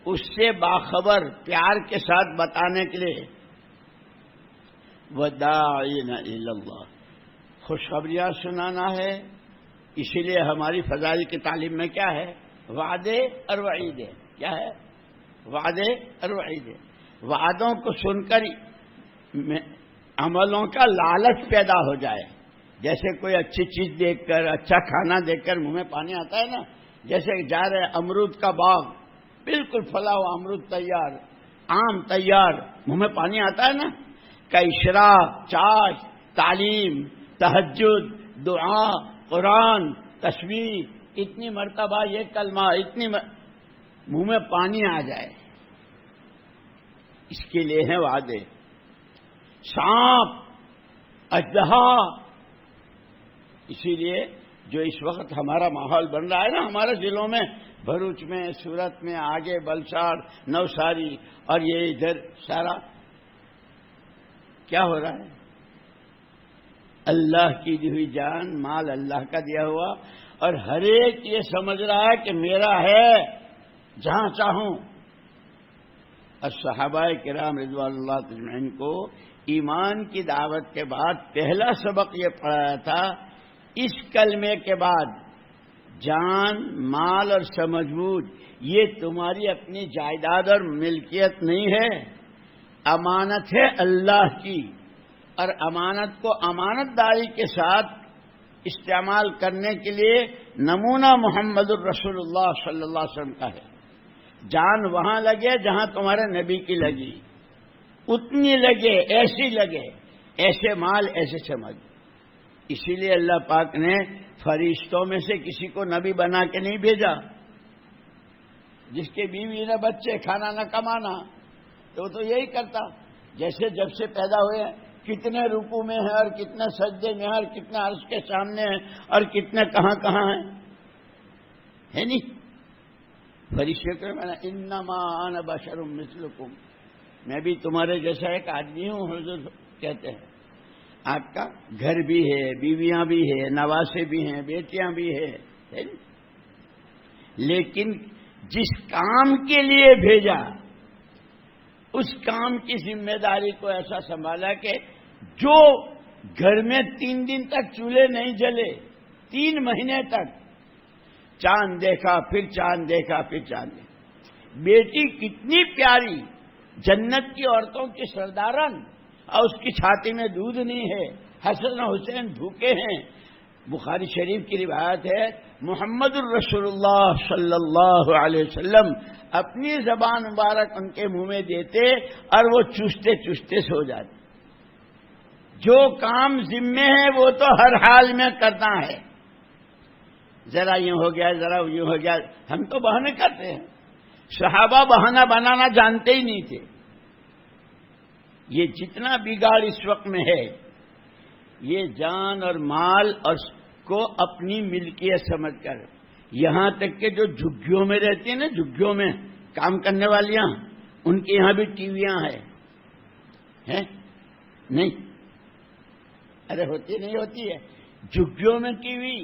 اس سے باخبر پیار کے ساتھ بتانے کے لیے وداعین الی اللہ، خوشخبریاں سنانا ہے. اسی لیے ہماری فضائل کی تعلیم میں کیا ہے؟ وعدے اور وعیدے. کیا ہے؟ وعدے اور وعیدے. وعدوں کو سن کر عملوں کا لالچ پیدا ہو جائے. جیسے کوئی اچھی چیز دیکھ کر، اچھا کھانا دیکھ کر منہ میں پانی آتا ہے نا. جیسے جا رہے امرود کا باغ، بالکل پھلا ہوا امرود تیار، آم تیار، منہ میں پانی آتا ہے نا. کا اشراق، چاش، تعلیم، تہجد، دعا، قرآن، تسبیح، اتنی مرتبہ یہ کلمہ، منہ میں پانی آ جائے، اس کے لیے ہیں وعدے. سانپ، اژدہا. اسی لیے جو اس وقت ہمارا ماحول بن رہا ہے نا ہمارے ضلعوں میں، بھروچ میں، سورت میں، آگے بلساڑ، نوساری، اور یہ ادھر سارا کیا ہو رہا ہے؟ اللہ کی دی ہوئی جان، مال اللہ کا دیا ہوا، اور ہر ایک یہ سمجھ رہا ہے کہ میرا ہے جہاں چاہوں. اور صحابہ کرام رضوان اللہ اجمعین کو ایمان کی دعوت کے بعد پہلا سبق یہ پڑھایا تھا، اس کلمے کے بعد جان، مال اور سمجھ یہ تمہاری اپنی جائیداد اور ملکیت نہیں ہے، امانت ہے اللہ کی. اور امانت کو امانت داری کے ساتھ استعمال کرنے کے لیے نمونہ محمد الرسول اللہ صلی اللہ علیہ وسلم کا ہے. جان وہاں لگے جہاں تمہارے نبی کی لگی، اتنی لگے، ایسی لگے، ایسے مال، ایسے سمجھ. اسی لیے اللہ پاک نے فرشتوں میں سے کسی کو نبی بنا کے نہیں بھیجا. جس کے بیوی نہ بچے، کھانا نہ کمانا، تو وہ تو یہی کرتا. جیسے جب سے پیدا ہوئے ہیں کتنے رکوع میں ہیں، اور کتنے سجدے میں ہیں، اور کتنے عرش کے سامنے ہیں، اور کتنے کہاں کہاں ہیں، ہے نہیں؟ فرشتے کہ میں نے انما انا بشر مثلکم، میں بھی تمہارے جیسا ایک آدمی ہوں. حضور کہتے ہیں آپ کا گھر بھی ہے، بیویاں بھی ہے، نواسے بھی ہیں، بیٹیاں بھی ہے، لیکن جس کام کے لیے بھیجا اس کام کی ذمہ داری کو ایسا سنبھالا کہ جو گھر میں 3 دن تک چولہے نہیں جلے، 3 مہینے تک چاند دیکھا، پھر چاند دیکھا، پھر چاند دیکھا. بیٹی کتنی پیاری، جنت کی عورتوں کی سردارن، اور اس کی چھاتی میں دودھ نہیں ہے، حسن و حسین بھوکے ہیں. بخاری شریف کی روایت ہے محمد الرسول اللہ صلی اللہ علیہ وسلم اپنی زبان مبارک ان کے منہ میں دیتے اور وہ چوستے چوستے سو جاتے. جو کام ذمے ہے وہ تو ہر حال میں کرنا ہے. ذرا یوں ہو گیا، ذرا یوں ہو گیا، ہم تو بہانے کرتے ہیں. صحابہ بہانہ بنانا جانتے ہی نہیں تھے. یہ جتنا بگاڑ اس وقت میں ہے، یہ جان اور مال اور کو اپنی ملکیت سمجھ کر، یہاں تک کہ جو جھگیوں میں رہتی ہیں نا، جھگیوں میں کام کرنے والیاں، ان کے یہاں بھی ٹی ویاں ہیں نہیں؟ ارے ہوتی نہیں ہوتی ہے جھگیوں میں ٹی وی.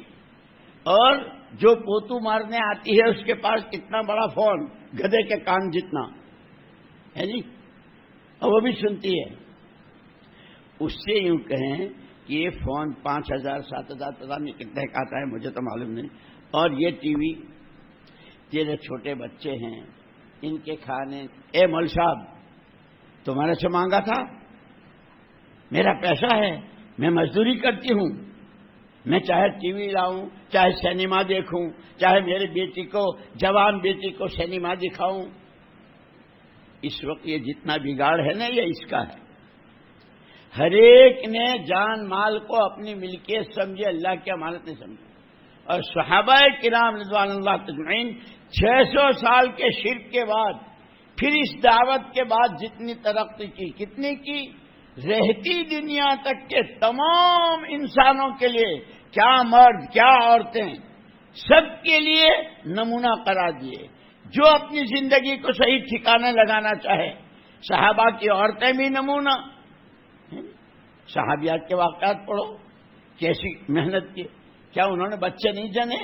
اور جو پوتو مارنے آتی ہے اس کے پاس کتنا بڑا فون، گدھے کے کان جتنا ہے جی، اور وہ بھی سنتی ہے. اس سے یوں کہیں کہ یہ فون 5,000 7,000 پتہ نہیں کتنے کا آتا ہے، مجھے تو معلوم نہیں. اور یہ ٹی وی، تیرے چھوٹے بچے ہیں، ان کے کھانے. اے مول صاحب تمہارے سے مانگا تھا، میرا پیسہ ہے، میں مزدوری کرتی ہوں، میں چاہے ٹی وی لاؤں، چاہے سینما دیکھوں، چاہے میری بیٹی کو، جوان بیٹی کو سینما دکھاؤں. اس وقت یہ جتنا بگاڑ ہے نا یہ اس کا ہے. ہر ایک نے جان مال کو اپنی ملکیت سمجھے، اللہ کی امانت نہیں سمجھی. اور صحابہ کرام رضوان اللہ اجمعین 600 سال کے شرک کے بعد پھر اس دعوت کے بعد جتنی ترقی کی، کتنی کی، رہتی دنیا تک کے تمام انسانوں کے لیے، کیا مرد کیا عورتیں، سب کے لیے نمونہ قرار دیے. جو اپنی زندگی کو صحیح ٹھکانے لگانا چاہے، صحابہ کی عورتیں بھی نمونہ. صحابیات کے واقعات پڑھو، کیسی محنت کی. کیا انہوں نے بچے نہیں جنے؟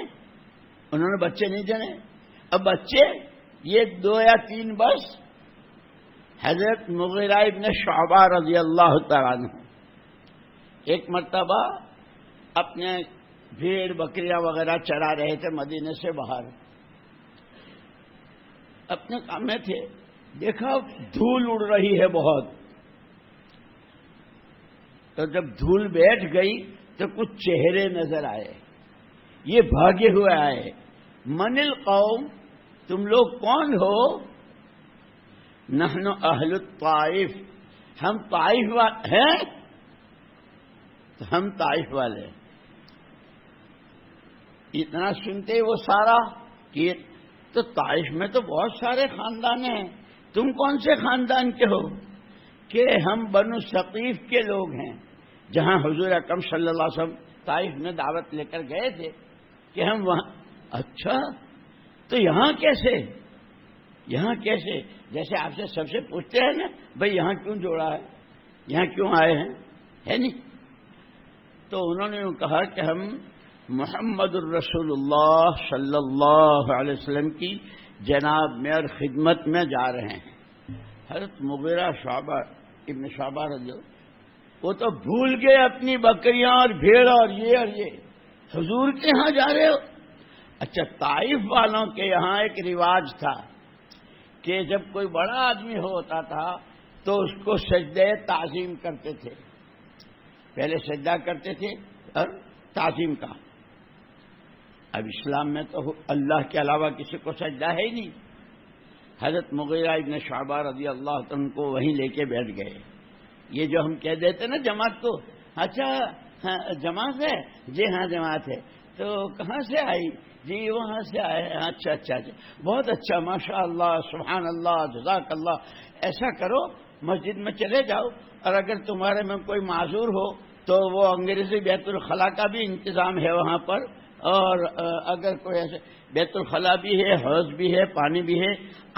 انہوں نے بچے نہیں جنے. اب بچے یہ 2 یا 3 بس حضرت مغیرہ ابن شعبہ رضی اللہ تعالیٰ عنہ ایک مرتبہ اپنے بھیڑ بکریاں وغیرہ چرا رہے تھے مدینے سے باہر، اپنے کام میں تھے، دیکھا دھول اڑ رہی ہے بہت، تو جب دھول بیٹھ گئی تو کچھ چہرے نظر آئے، یہ بھاگے ہوئے آئے، من القوم، تم لوگ کون ہو؟ نحن اہل الطائف، ہم طائف والے ہیں، تو ہم طائف والے۔ اتنا سنتے وہ سارا کہ تو طائف میں تو بہت سارے خاندان ہیں، تم کون سے خاندان کے ہو؟ کہ ہم بنو ثقیف کے لوگ ہیں، جہاں حضور اکرم صلی اللہ علیہ وسلم طائف میں دعوت لے کر گئے تھے کہ ہم وہاں۔ اچھا تو یہاں کیسے؟ یہاں کیسے؟ جیسے آپ سے سب سے پوچھتے ہیں نا بھئی یہاں کیوں جوڑا ہے، یہاں کیوں آئے ہیں، ہے نہیں؟ تو انہوں نے کہا کہ ہم محمد الرسول اللہ صلی اللہ علیہ وسلم کی جناب میں اور خدمت میں جا رہے ہیں۔ حضرت مغیرہ شعبہ ابن شعبہ رضی اللہ، وہ تو بھول گئے اپنی بکریاں اور بھیڑ اور یہ حضور کے ہاں جا رہے ہو؟ اچھا، طائف والوں کے یہاں ایک رواج تھا کہ جب کوئی بڑا آدمی ہوتا تھا تو اس کو سجدہ تعظیم کرتے تھے، پہلے سجدہ کرتے تھے اور تعظیم کا۔ اب اسلام میں تو اللہ کے علاوہ کسی کو سجدہ ہے ہی نہیں۔ حضرت مغیرہ ابن شعبہ رضی اللہ عنہ کو وہیں لے کے بیٹھ گئے۔ یہ جو ہم کہہ دیتے نا جماعت کو، اچھا جماعت ہے، جی ہاں جماعت ہے، تو کہاں سے آئی؟ جی وہاں سے آئے ہیں۔ اچھا اچھا اچھا، بہت اچھا، ماشاء اللہ، سبحان اللہ، جزاک اللہ۔ ایسا کرو مسجد میں چلے جاؤ، اور اگر تمہارے میں کوئی معذور ہو تو وہ انگریزی بیت الخلاء کا بھی انتظام ہے وہاں پر، اور اگر کوئی ایسے بیت الخلاء بھی ہے، حوض بھی ہے، پانی بھی ہے،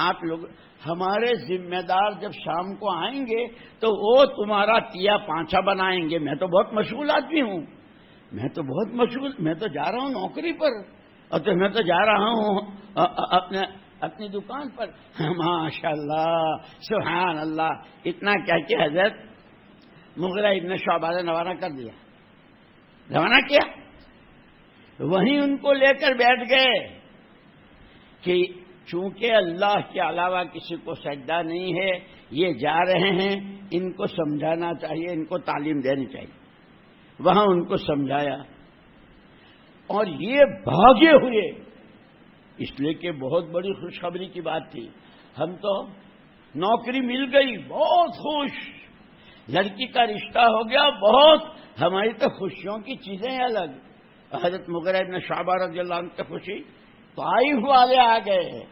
آپ لوگ ہمارے ذمہ دار جب شام کو آئیں گے تو وہ تمہارا تیا پانچا بنائیں گے۔ میں تو بہت مشغول آدمی ہوں، میں تو بہت مشغول، میں تو جا رہا ہوں نوکری پر، اور تو میں تو جا رہا ہوں اپنی دکان پر۔ ماشاء اللہ، سبحان اللہ، اتنا کیا کہ حضرت مغیرہ ابن شعبہ نے روانہ کر دیا، روانہ کیا، وہیں ان کو لے کر بیٹھ گئے کہ چونکہ اللہ کے علاوہ کسی کو سجدہ نہیں ہے، یہ جا رہے ہیں، ان کو سمجھانا چاہیے، ان کو تعلیم دینی چاہیے۔ وہاں ان کو سمجھایا، اور یہ بھاگے ہوئے، اس لیے کہ بہت بڑی خوشخبری کی بات تھی۔ ہم تو نوکری مل گئی، بہت خوش، لڑکی کا رشتہ ہو گیا، بہت، ہماری تو خوشیوں کی چیزیں الگ۔ حضرت مغیرہ ابن شعبہ رضی اللہ عنہ کی خوشی، طائف والے آ گئے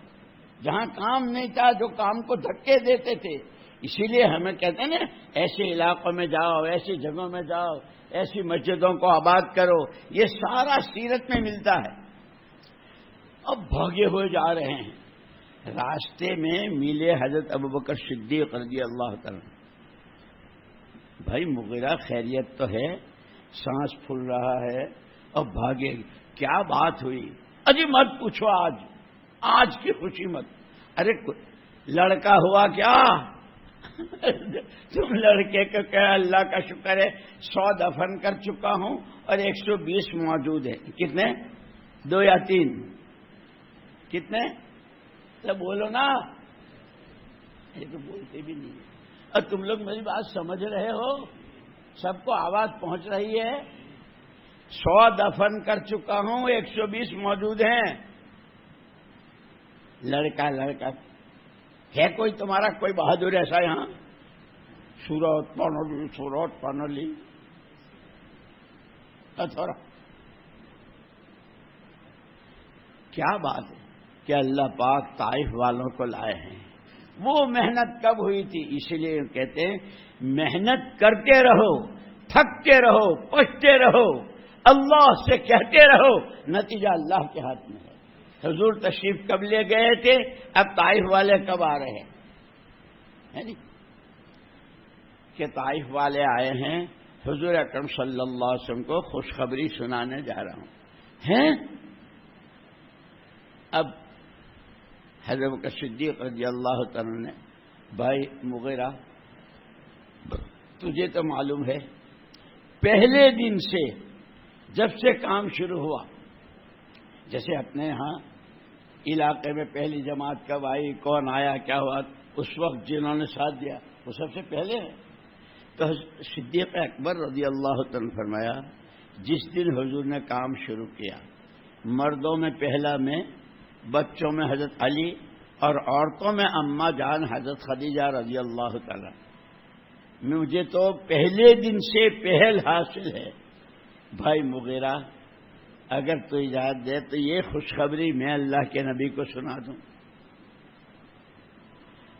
جہاں کام نہیں تھا، جو کام کو دھکے دیتے تھے۔ اسی لیے ہمیں کہتے ہیں نا، ایسے علاقوں میں جاؤ، ایسی جگہوں میں جاؤ، ایسی مسجدوں کو آباد کرو، یہ سارا سیرت میں ملتا ہے۔ اب بھاگے ہوئے جا رہے ہیں، راستے میں ملے حضرت ابوبکر صدیق رضی اللہ تعالیٰ۔ بھائی مغیرہ خیریت تو ہے، سانس پھول رہا ہے، اب بھاگے، کیا بات ہوئی؟ اجی مت پوچھو، آج کی خوشی مت، ارے لڑکا ہوا کیا؟ تم لڑکے کو کہ اللہ کا شکر ہے 100 دفن کر چکا ہوں اور 120 موجود ہیں۔ کتنے؟ 2 یا 3؟ کتنے؟ تو بولو نا، یہ تو بولتے بھی نہیں۔ اور تم لوگ میری بات سمجھ رہے ہو؟ سب کو آواز پہنچ رہی ہے؟ 100 دفن کر چکا ہوں، 120 موجود ہیں۔ لڑکا ہے کوئی تمہارا کوئی بہادر ایسا یہاں؟ سورت پانولی تھوڑا کیا بات ہے کہ اللہ پاک طائف والوں کو لائے ہیں۔ وہ محنت کب ہوئی تھی؟ اسی لیے کہتے ہیں محنت کرتے رہو، تھکتے رہو، پچھتے رہو، اللہ سے کہتے رہو، نتیجہ اللہ کے ہاتھ میں ہے۔ حضور تشریف کب لے گئے تھے، اب طائف والے کب آ رہے ہیں؟ کہ طائف والے آئے ہیں، حضور اکرم صلی اللہ علیہ وسلم کو خوشخبری سنانے جا رہا ہوں۔ ہیں اب حضرت بکر صدیق رضی اللہ تعالیٰ نے، بھائی مغیرہ تجھے تو معلوم ہے پہلے دن سے جب سے کام شروع ہوا، جیسے اپنے ہاں علاقے میں پہلی جماعت کب آئی، کون آیا، کیا ہوا، اس وقت جنہوں نے ساتھ دیا وہ سب سے پہلے ہے. تو صدیق اکبر رضی اللہ تعالیٰ نے فرمایا جس دن حضور نے کام شروع کیا، مردوں میں پہلا میں، بچوں میں حضرت علی اور عورتوں میں اماں جان حضرت خدیجہ رضی اللہ تعالیٰ. مجھے تو پہلے دن سے پہل حاصل ہے. بھائی مغیرہ اگر تو اجازت دے تو یہ خوشخبری میں اللہ کے نبی کو سنا دوں.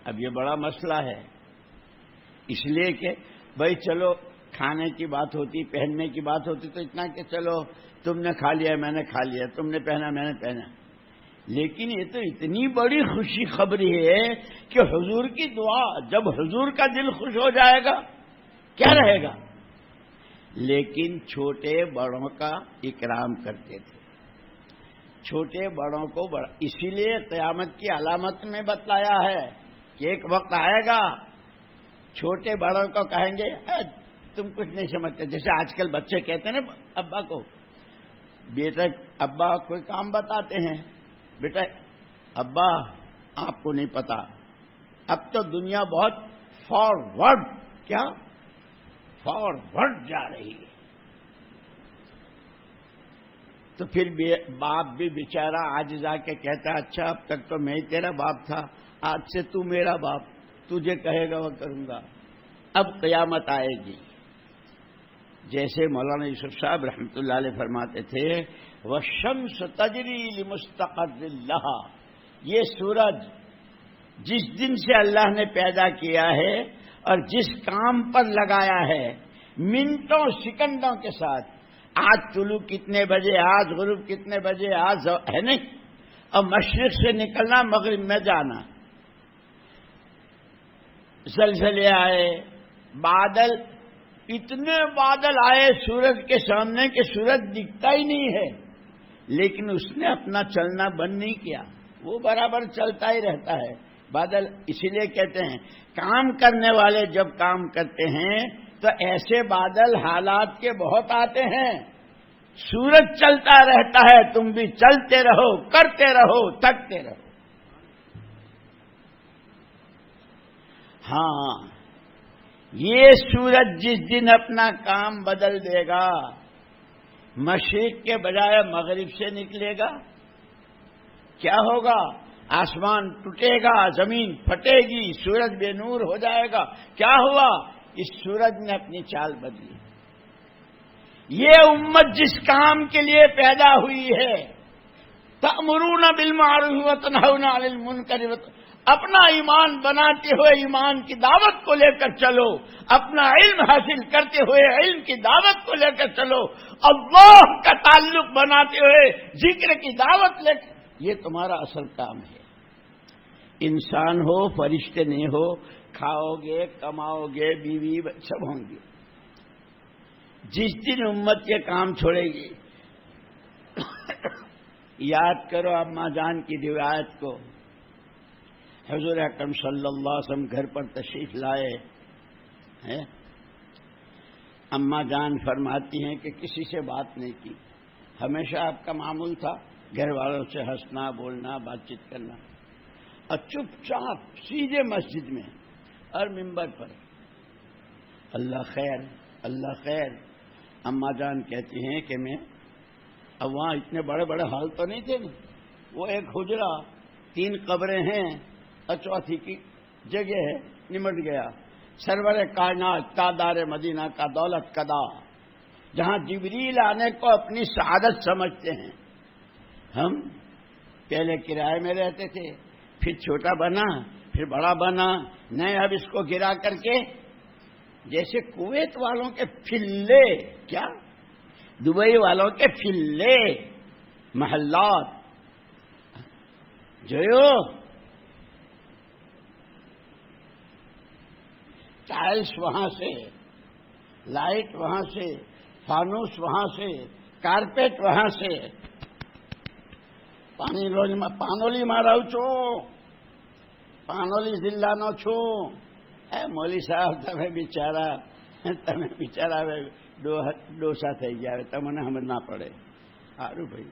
اب یہ بڑا مسئلہ ہے، اس لیے کہ بھائی چلو کھانے کی بات ہوتی، پہننے کی بات ہوتی تو اتنا کہ چلو تم نے کھا لیا میں نے کھا لیا، تم نے پہنا میں نے پہنا. لیکن یہ تو اتنی بڑی خوشی خبری ہے کہ حضور کی دعا، جب حضور کا دل خوش ہو جائے گا کیا رہے گا. لیکن چھوٹے بڑوں کا اکرام کرتے تھے، چھوٹے بڑوں کو بڑا، اسی لیے قیامت کی علامت میں بتلایا ہے کہ ایک وقت آئے گا چھوٹے بڑوں کو کہیں گے تم کچھ نہیں سمجھتے. جیسے آج کل بچے کہتے ہیں نا ابا کو، بیٹا ابا کوئی کام بتاتے ہیں، بیٹا ابا آپ کو نہیں پتا اب تو دنیا بہت فارورڈ، کیا فارورڈ جا رہی ہے. تو پھر باپ بھی بیچارہ آج جا کے کہتا اچھا اب تک تو میں ہی تیرا باپ تھا، آج سے تو میرا باپ، تجھے کہے گا وہ کروں گا. اب قیامت آئے گی. جیسے مولانا یوسف صاحب رحمۃ اللہ علیہ فرماتے تھے وَالشَّمْسُ تَجْرِي لِمُسْتَقَرٍّ لَهَا، یہ سورج جس دن سے اللہ نے پیدا کیا ہے اور جس کام پر لگایا ہے منٹوں سیکنڈوں کے ساتھ، آج طلوع کتنے بجے، آج غروب کتنے بجے، آج ہے نہیں، اور مشرق سے نکلنا مغرب میں جانا، زلزلے آئے، بادل، اتنے بادل آئے سورج کے سامنے کہ سورج دکھتا ہی نہیں ہے، لیکن اس نے اپنا چلنا بند نہیں کیا، وہ برابر چلتا ہی رہتا ہے. بادل اسی لیے کہتے ہیں کام کرنے والے جب کام کرتے ہیں تو ایسے بادل حالات کے بہت آتے ہیں. سورج چلتا رہتا ہے، تم بھی چلتے رہو، کرتے رہو، تھکتے رہو. ہاں یہ سورج جس دن اپنا کام بدل دے گا، مشرق کے بجائے مغرب سے نکلے گا، کیا ہوگا؟ آسمان ٹوٹے گا، زمین پھٹے گی، سورج بے نور ہو جائے گا. کیا ہوا؟ اس سورج نے اپنی چال بدلی. یہ امت جس کام کے لیے پیدا ہوئی ہے، تأمرون بالمعروف وتنہون عن المنکر، اپنا ایمان بناتے ہوئے ایمان کی دعوت کو لے کر چلو، اپنا علم حاصل کرتے ہوئے علم کی دعوت کو لے کر چلو، اللہ کا تعلق بناتے ہوئے ذکر کی دعوت لے کر، یہ تمہارا اصل کام ہے. انسان ہو فرشتے نہیں ہو، کھاؤ گے کماؤ گے بیوی سب ہوں گے. جس دن امت کے کام چھوڑے گی، یاد کرو اماں جان کی روایت کو. حضور اکرم صلی اللہ علیہ وسلم گھر پر تشریف لائے ہیں، اماں جان فرماتی ہیں کہ کسی سے بات نہیں کی، ہمیشہ آپ کا معمول تھا گھر والوں سے ہنسنا بولنا بات چیت کرنا، اور چپ چاپ سیدھے مسجد میں اور ممبر پر اللہ خیر اللہ خیر. اماں جان کہتی ہیں کہ میں اب وہاں اتنے بڑے بڑے ہال تو نہیں تھے، وہ ایک حجرہ، 3 قبریں ہیں اور چوتھی کی جگہ ہے، نمٹ گیا. سرور کائنات تاجدار مدینہ کا دولت کدا، جہاں جبریل آنے کو اپنی سعادت سمجھتے ہیں. ہم پہلے کرائے میں رہتے تھے، پھر چھوٹا بنا، پھر بڑا بنا، نہیں اب اس کو گرا کر کے جیسے کویت والوں کے فلے، کیا دبئی والوں کے فلے محلات جو ٹائلس وہاں سے، لائٹ وہاں سے، فانوس وہاں سے، کارپیٹ وہاں سے، پانولی مارا چو પાનોલી જિલ્લાનો છું. મૌલી સાહેબ તમે બિચારા હવે ડોસા થઈ ગયા, હવે તમને સમજ ના પડે. સારું ભાઈ.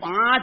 5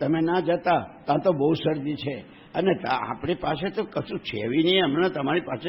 તમે ના જતા, ત્યાં તો બહુ શરદી છે અને આપણી પાસે તો કશું છે બી નહીં. હમણાં તમારી પાસે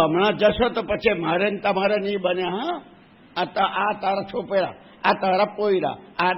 હમણાં જશો તો પછી મારે તમારે નહીં બને. હા, આ તારા છોપરા, આ તારા પોયરા, આ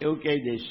એવું કહી દઈશ.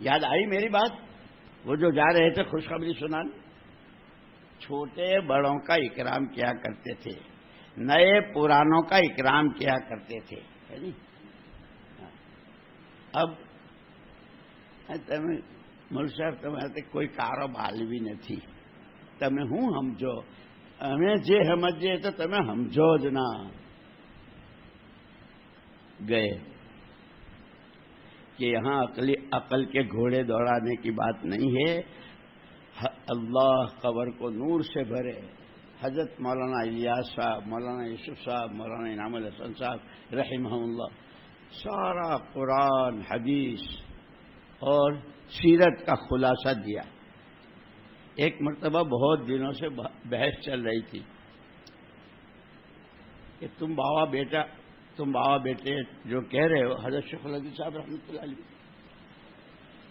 یاد آئی میری بات؟ وہ جو جا رہے تھے خوشخبری سنانے، چھوٹے بڑوں کا اکرام کیا کرتے تھے، نئے پرانوں کا اکرام کیا کرتے تھے. اب તમે મૌલવી સાહેબ તમારે કોઈ કારોબાર બી નથી, તમે હું સમજો, અમે જે સમજીએ તો તમે સમજો જ ના. گئے کہ یہاں عقل کے گھوڑے دوڑانے کی بات نہیں ہے. اللہ قبر کو نور سے بھرے. حضرت مولانا الیاس صاحب، مولانا یوسف صاحب، مولانا انعام الحسن صاحب رحمہ اللہ سارا قرآن، حدیث اور سیرت کا خلاصہ دیا. ایک مرتبہ بہت دنوں سے بحث چل رہی تھی کہ تم بابا بیٹے جو کہہ رہے ہو حضرت شیخ الحدیث صاحب رحمۃ اللہ علیہ،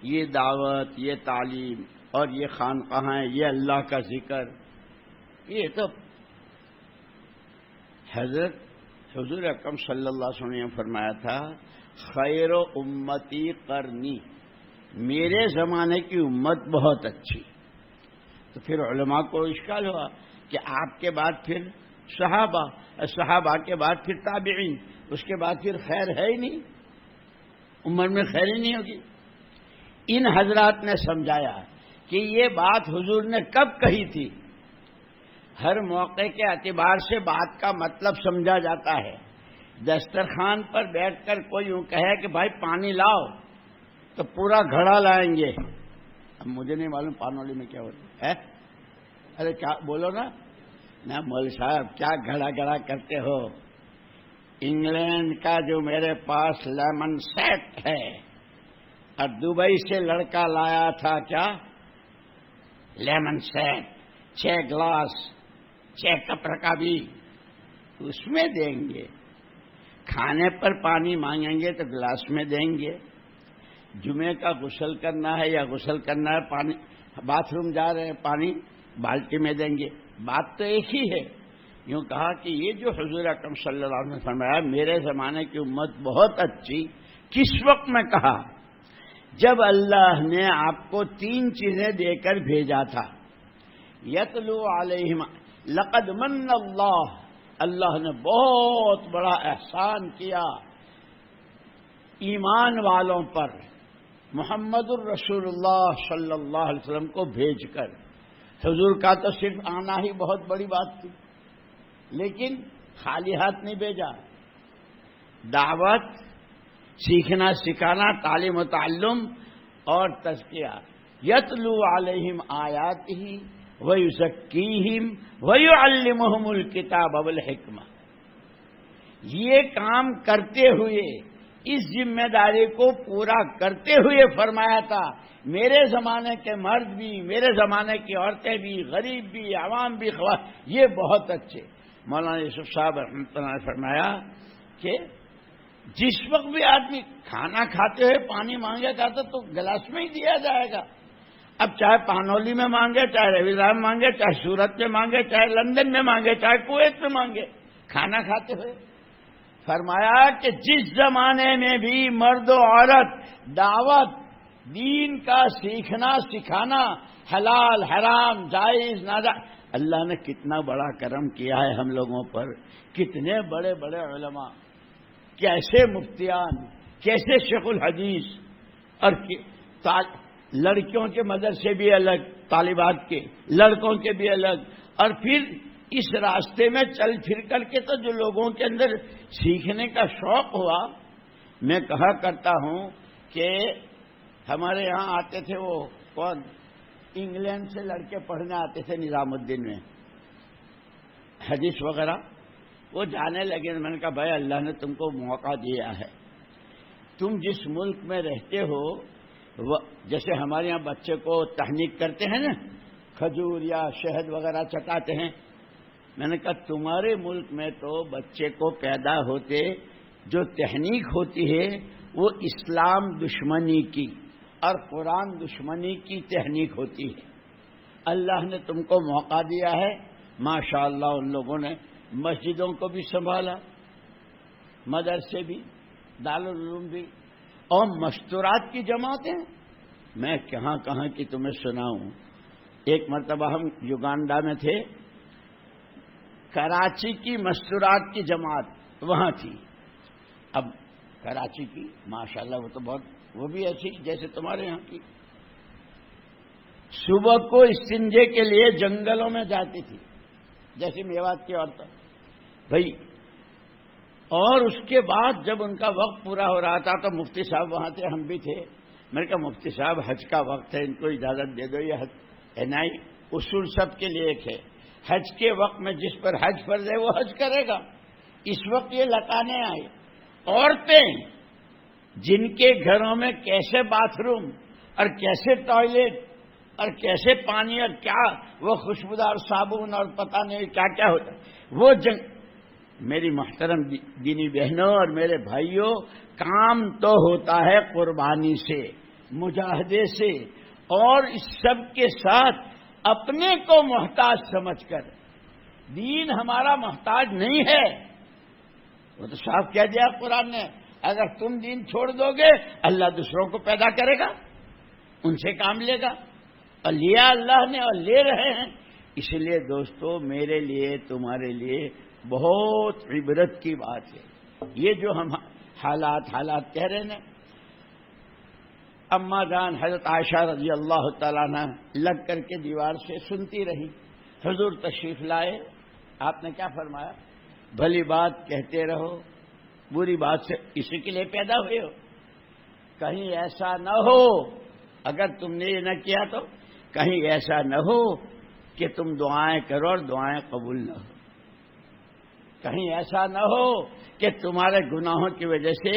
یہ دعوت، یہ تعلیم اور یہ خانقاہیں، یہ اللہ کا ذکر، یہ تو حضور اکرم صلی اللہ علیہ وسلم نے فرمایا تھا خیر و امتی قرنی، میرے زمانے کی امت بہت اچھی. تو پھر علماء کو اشکال ہوا کہ آپ کے بعد پھر صحابہ کے بعد پھر تابعین، اس کے بعد پھر خیر ہے ہی نہیں، امت میں خیر ہی نہیں ہوگی. ان حضرات نے سمجھایا کہ یہ بات حضور نے کب کہی تھی. ہر موقع کے اعتبار سے بات کا مطلب سمجھا جاتا ہے. دسترخوان پر بیٹھ کر کوئی یوں کہے کہ بھائی پانی لاؤ تو پورا گھڑا لائیں گے. اب مجھے نہیں معلوم پانولی میں کیا ہوتا ہے. ارے کیا بولو نا مول صاحب، کیا گھڑا گھڑا کرتے ہو. انگلینڈ کا جو میرے پاس لیمن سیٹ ہے اور دبئی سے لڑکا لایا تھا کیا لیمن سیٹ، 6 گلاس 6 کپ رکھا بھی، اس میں دیں گے. کھانے پر پانی مانگیں گے تو گلاس میں دیں گے. جمعے کا غسل کرنا ہے یا غسل کرنا ہے، پانی باتھ روم جا رہے ہیں، پانی بالٹی میں دیں گے. بات تو ایک ہی ہے. یوں کہا کہ یہ جو حضور اکرم صلی اللہ علیہ وسلم نے فرمایا میرے زمانے کی امت بہت اچھی، کس وقت میں کہا؟ جب اللہ نے آپ کو 3 چیزیں دے کر بھیجا تھا. یتلو علیہم، لقد من اللہ نے بہت بڑا احسان کیا ایمان والوں پر محمد الرسول اللہ صلی اللہ علیہ وسلم کو بھیج کر. حضور کا تو صرف آنا ہی بہت بڑی بات تھی، لیکن خالی ہاتھ نہیں بھیجا. دعوت، سیکھنا سکھانا، تعلیم و تعلم اور تزکیہ. یتلو علیہم آیاتہ ویزکیہم ویعلمہم الکتاب والحکمہ. یہ کام کرتے ہوئے، اس ذمہ داری کو پورا کرتے ہوئے فرمایا تھا میرے زمانے کے مرد بھی، میرے زمانے کی عورتیں بھی، غریب بھی، عوام بھی، یہ بہت اچھے. مولانا یوسف صاحب رحمۃ اللہ نے فرمایا کہ جس وقت بھی آدمی کھانا کھاتے ہوئے پانی مانگے گا تو گلاس میں ہی دیا جائے گا. اب چاہے پانولی میں مانگے، چاہے رویدار میں مانگے، چاہے سورت میں مانگے، چاہے لندن میں مانگے، چاہے کویت میں مانگے، کھانا کھاتے ہوئے. فرمایا کہ جس زمانے میں بھی مرد و عورت دعوت، دین کا سیکھنا سکھانا، حلال حرام جائز ناجائز، اللہ نے کتنا بڑا کرم کیا ہے ہم لوگوں پر. کتنے بڑے بڑے علماء، کیسے مفتیان، کیسے شیخ الحدیث، اور لڑکیوں کے مدرسے بھی الگ، طالبات کے، لڑکوں کے بھی الگ. اور پھر اس راستے میں چل پھر کر کے تو جو لوگوں کے اندر سیکھنے کا شوق ہوا. میں کہا کرتا ہوں کہ ہمارے یہاں آتے تھے وہ کون، انگلینڈ سے لڑکے پڑھنے آتے تھے نظام الدین میں حدیث وغیرہ. وہ جانے لگے. میں نے کہا بھائی اللہ نے تم کو موقع دیا ہے، تم جس ملک میں رہتے ہو، جیسے ہمارے یہاں بچے کو تحنیک کرتے ہیں نا، کھجور یا شہد وغیرہ چٹاتے ہیں. میں نے کہا تمہارے ملک میں تو بچے کو پیدا ہوتے جو تحنیک ہوتی ہے وہ اسلام دشمنی کی اور قرآن دشمنی کی تحنیک ہوتی ہے. اللہ نے تم کو موقع دیا ہے. ماشاءاللہ ان لوگوں نے مسجدوں کو بھی سنبھالا، مدرسے بھی، دارالعلوم بھی، اور مستورات کی جماعتیں. میں کہاں کہاں کی تمہیں سناؤں. ایک مرتبہ ہم یوگانڈا میں تھے، کراچی کی مستورات کی جماعت وہاں تھی. اب کراچی کی ماشاءاللہ وہ تو بہت، وہ بھی ایسی جیسے تمہارے یہاں کی، صبح کو استنجے کے لیے جنگلوں میں جاتی تھی جیسے میوات کی عورتیں بھائی. اور اس کے بعد جب ان کا وقت پورا ہو رہا تھا تو مفتی صاحب وہاں تھے، ہم بھی تھے. میں نے کہا مفتی صاحب حج کا وقت ہے، ان کو اجازت دے دو. یہ نہیں، اصول سب کے لیے ایک ہے. حج کے وقت میں جس پر حج فرض ہے وہ حج کرے گا. اس وقت یہ لٹانے آئے عورتیں جن کے گھروں میں کیسے باتھ روم اور کیسے ٹوائلٹ اور کیسے پانی اور کیا وہ خوشبودار صابن اور پتہ نہیں کیا کیا ہوتا ہے وہ میری محترم دینی بہنوں اور میرے بھائیوں، کام تو ہوتا ہے قربانی سے، مجاہدے سے، اور اس سب کے ساتھ اپنے کو محتاج سمجھ کر. دین ہمارا محتاج نہیں ہے، وہ تو صاف کہہ دیا قرآن نے. اگر تم دین چھوڑ دو گے اللہ دوسروں کو پیدا کرے گا، ان سے کام لے گا. اور لیا اللہ نے اور لے رہے ہیں. اس لیے دوستو میرے لیے تمہارے لیے بہت عبرت کی بات ہے یہ جو ہم حالات کہہ رہے ہیں. اما جان حضرت عائشہ رضی اللہ تعالیٰ عنہ لگ کر کے دیوار سے سنتی رہی. حضور تشریف لائے، آپ نے کیا فرمایا؟ بھلی بات کہتے رہو، بری بات سے اسی کے لیے پیدا ہوئے ہو. کہیں ایسا نہ ہو، اگر تم نے یہ نہ کیا تو کہیں ایسا نہ ہو کہ تم دعائیں کرو اور دعائیں قبول نہ ہو. کہیں ایسا نہ ہو کہ تمہارے گناہوں کی وجہ سے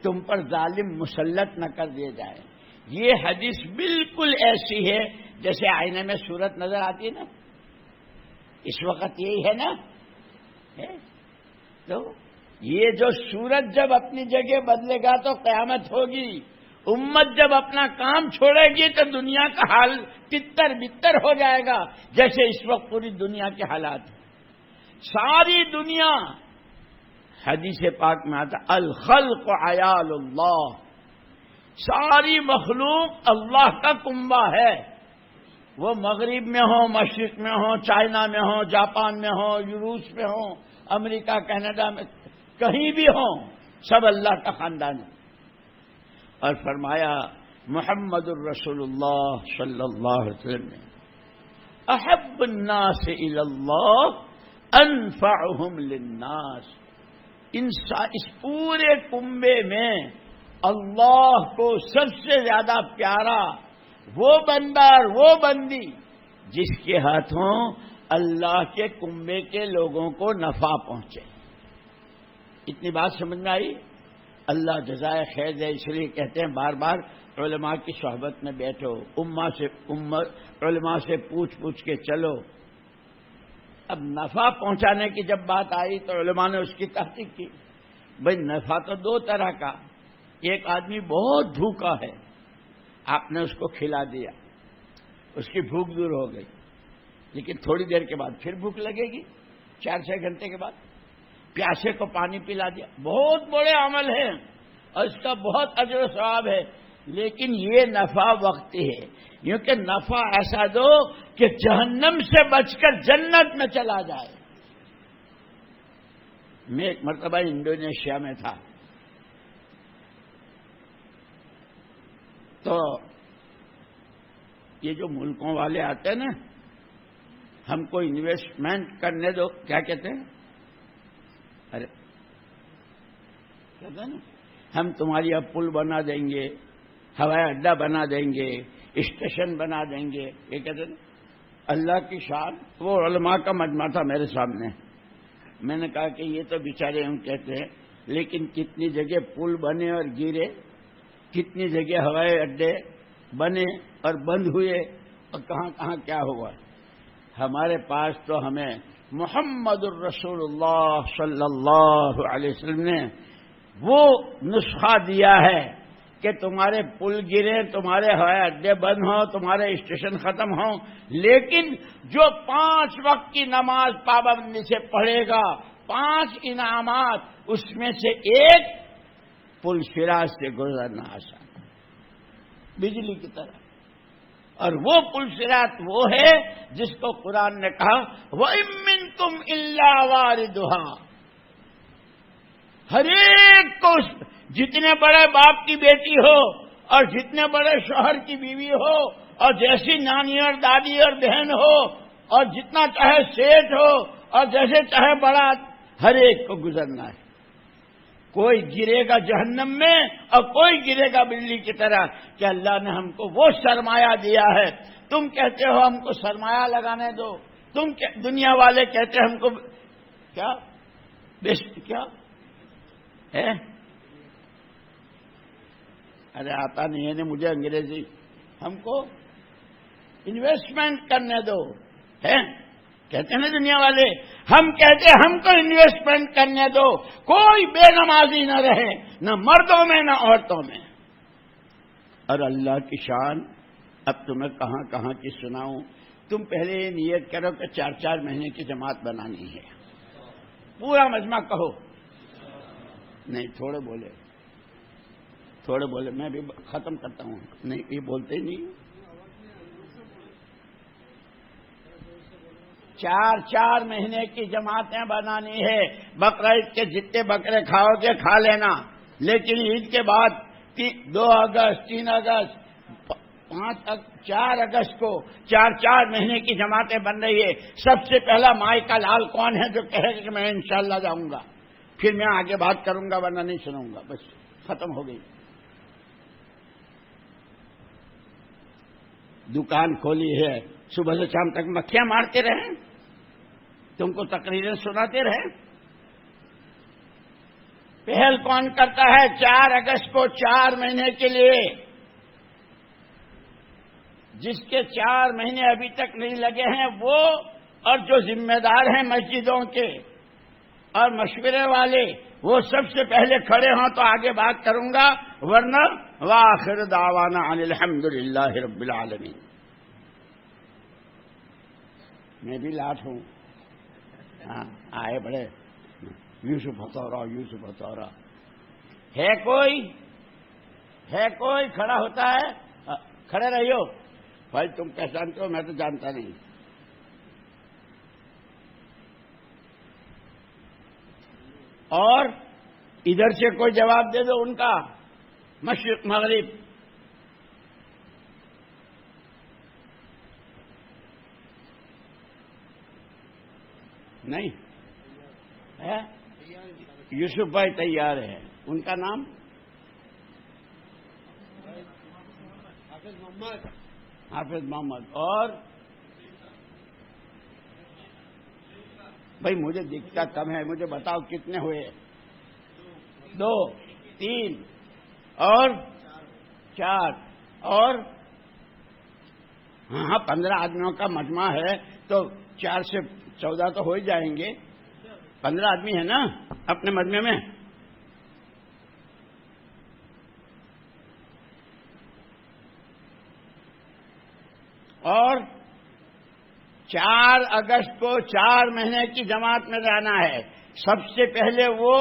تم پر ظالم مسلط نہ کر دیے جائے. یہ حدیث بالکل ایسی ہے جیسے آئینے میں صورت نظر آتی ہے نا، اس وقت یہی ہے نا. تو یہ جو صورت جب اپنی جگہ بدلے گا تو قیامت ہوگی. امت جب اپنا کام چھوڑے گی تو دنیا کا حال تتر بتر ہو جائے گا، جیسے اس وقت پوری دنیا کے حالات ہیں. ساری دنیا، حدیث پاک میں آتا الخلق عیال اللہ، ساری مخلوق اللہ کا کنبہ ہے. وہ مغرب میں ہو، مشرق میں ہو، چائنا میں ہو، جاپان میں ہو، روس میں ہو، امریکہ کینیڈا میں، کہیں بھی ہو، سب اللہ کا خاندان ہے. اور فرمایا محمد الرسول اللہ صلی اللہ علیہ وسلم نے احب الناس الی اللہ انفعهم للناس. اس پورے کنبے میں اللہ کو سب سے زیادہ پیارا وہ بندہ اور وہ بندی جس کے ہاتھوں اللہ کے کنبے کے لوگوں کو نفع پہنچے. اتنی بات سمجھ میں آئی؟ اللہ جزائے خیر دے. اس لیے کہتے ہیں بار بار علماء کی صحبت میں بیٹھو، علماء سے پوچھ کے چلو. اب نفع پہنچانے کی جب بات آئی تو علماء نے اس کی تحقیق کی. بھائی نفع تو دو طرح کا، ایک آدمی بہت بھوکا ہے، آپ نے اس کو کھلا دیا، اس کی بھوک دور ہو گئی، لیکن تھوڑی دیر کے بعد پھر بھوک لگے گی، 4-6 گھنٹے کے بعد. پیاسے کو پانی پلا دیا، بہت بڑے عمل ہیں اور اس کا بہت اجر و ثواب ہے. لیکن یہ نفع وقتی ہے، کیونکہ نفع ایسا دو کہ جہنم سے بچ کر جنت میں چلا جائے. میں ایک مرتبہ انڈونیشیا میں تھا تو یہ جو ملکوں والے آتے ہیں نا، ہم کو انویسٹمنٹ کرنے دو، کیا کہتے ہیں؟ ارے کہتے ہیں نا ہم تمہاری اب پل بنا دیں گے، ہوائی اڈا بنا دیں گے، اسٹیشن بنا دیں گے. یہ کہتے ہیں اللہ کی شان. وہ علماء کا مجمع تھا میرے سامنے. میں نے کہا کہ یہ تو بیچارے ہم کہتے ہیں، لیکن کتنی جگہ پل بنے اور گرے، کتنی جگہ ہوائی اڈے بنے اور بند ہوئے، اور کہاں کہاں کیا ہوا. ہمارے پاس تو ہمیں محمد الرسول اللہ صلی اللہ علیہ وسلم نے وہ نسخہ دیا ہے کہ تمہارے پل گرے، تمہارے ہوائی اڈے بند ہوں، تمہارے اسٹیشن ختم ہوں، لیکن جو 5 وقت کی نماز پابندی سے پڑھے گا 5 انعامات، اس میں سے ایک پل فراز سے گزرنا آسان، بجلی کی طرح. اور وہ پل صراط وہ ہے جس کو قرآن نے کہا وَإِن مِّنكُمْ إِلَّا وَارِدُهَا، ہر ایک کو، جتنے بڑے باپ کی بیٹی ہو اور جتنے بڑے شوہر کی بیوی ہو اور جیسی نانی اور دادی اور بہن ہو اور جتنا چاہے سیٹ ہو اور جیسے چاہے بڑا، ہر ایک کو گزرنا ہے۔ کوئی گرے گا جہنم میں اور کوئی گرے گا بلی کی طرح، کہ اللہ نے ہم کو وہ سرمایہ دیا ہے۔ تم کہتے ہو ہم کو سرمایہ لگانے دو، تم دنیا والے کہتے ہم کو کیا کیا ہے؟ ارے آتا نہیں ہے نا مجھے انگریزی، ہم کو انویسٹمنٹ کرنے دو ہے، کہتے ہیں نا دنیا والے، ہم کہتے ہیں ہم کو انویسٹمنٹ کرنے دو، کوئی بے نمازی نہ رہے، نہ مردوں میں نہ عورتوں میں۔ اور اللہ کی شان اب تمہیں کہاں کہاں کی سناؤں۔ تم پہلے یہ نیت کرو کہ 4 مہینے کی جماعت بنانی ہے، پورا مجمع کہو، نہیں تھوڑے بولے، میں بھی ختم کرتا ہوں، نہیں یہ بولتے ہی نہیں۔ 4 مہینے کی جماعتیں بنانی ہے۔ بقرعید کے جتنے بکرے کھاؤ گے کھا لینا، لیکن عید کے بعد 2 اگست 3 اگست 4 اگست کو 4 مہینے کی جماعتیں بن رہی ہے۔ سب سے پہلا مائی کا لال کون ہے جو کہے گا کہ میں انشاءاللہ جاؤں گا؟ پھر میں آگے بات کروں گا ورنہ نہیں سنوں گا، بس ختم ہو گئی۔ دکان کھولی ہے، صبح سے شام تک مکھیاں مارتے رہیں، تم کو تقریریں سناتے رہیں۔ پہل کون کرتا ہے 4 اگست کو 4 مہینے کے لیے؟ جس کے 4 مہینے ابھی تک نہیں لگے ہیں وہ، اور جو ذمہ دار ہیں مسجدوں کے اور مشورے والے، وہ سب سے پہلے کھڑے ہوں تو آگے بات کروں گا، ورنہ وآخر دعوانا ان الحمدللہ رب العالمین۔ میں بھی لاٹ ہوں، ہاں آئے بڑے یوسف ہتھورا ہے کوئی کھڑا ہوتا ہے؟ کھڑے رہیو بھائی، تم پہچانتے ہو میں تو جانتا نہیں۔ اور ادھر سے کوئی جواب دے دو ان کا، مشرق مغرب۔ نہیں ہے؟ یوسف بھائی تیار ہے، ان کا نام حافظ محمد۔ اور بھائی مجھے دکھتا کم ہے، مجھے بتاؤ کتنے ہوئے؟ 2 3 اور 4 اور ہاں 15 آدمیوں کا مجمع ہے تو 4 سے 14 تو ہو ہی جائیں گے۔ 15 آدمی ہے نا اپنے مجمع میں؟ اور 4 اگست کو 4 مہینے کی جماعت میں جانا ہے۔ سب سے پہلے وہ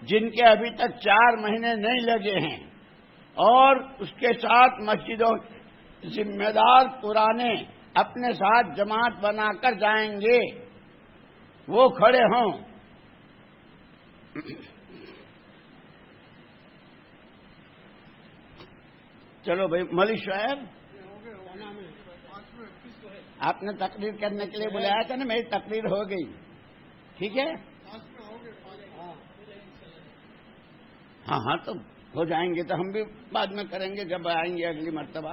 جن کے ابھی تک 4 مہینے نہیں لگے ہیں، اور اس کے ساتھ مسجدوں ذمہ دار پرانے اپنے ساتھ جماعت بنا کر جائیں گے، وہ کھڑے ہوں۔ چلو بھائی مولوی شعیب، آپ نے تقریر کرنے کے لیے بلایا تھا نا، میری تقریر ہو گئی، ٹھیک ہے؟ ہاں تو ہو جائیں گے تو ہم بھی بعد میں کریں گے جب آئیں گے اگلی مرتبہ۔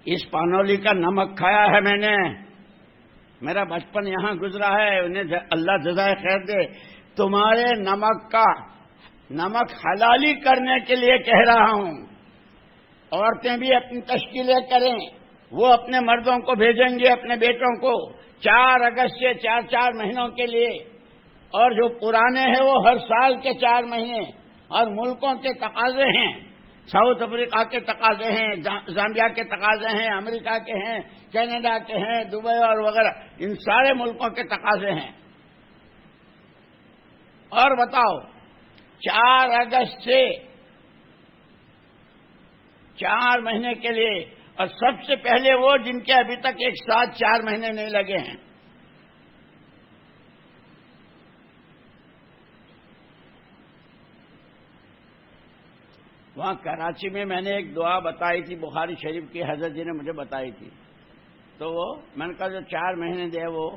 اس پانولی کا نمک کھایا ہے میں نے، میرا بچپن یہاں گزرا ہے، انہیں اللہ جزائے خیر دے۔ تمہارے نمک حلالی کرنے کے لیے کہہ رہا ہوں۔ عورتیں بھی اپنی تشکیلیں کریں، وہ اپنے مردوں کو بھیجیں گے، اپنے بیٹوں کو 4 اگست سے 4 مہینوں کے لیے، اور جو پرانے ہیں وہ ہر سال کے 4 مہینے، اور ملکوں کے تقاضے ہیں، ساؤتھ افریقہ کے تقاضے ہیں، زامبیا کے تقاضے ہیں، امریکہ کے ہیں، کینیڈا کے ہیں، دبئی اور وغیرہ، ان سارے ملکوں کے تقاضے ہیں۔ اور بتاؤ 4 اگست سے 4 مہینے کے لیے، اور سب سے پہلے وہ جن کے ابھی تک ایک ساتھ 4 مہینے نہیں لگے ہیں۔ وہاں کراچی میں نے ایک دعا بتائی تھی، بخاری شریف کی، حضرت جی نے مجھے بتائی تھی، تو وہ میں نے کہا جو 4 مہینے دے وہ،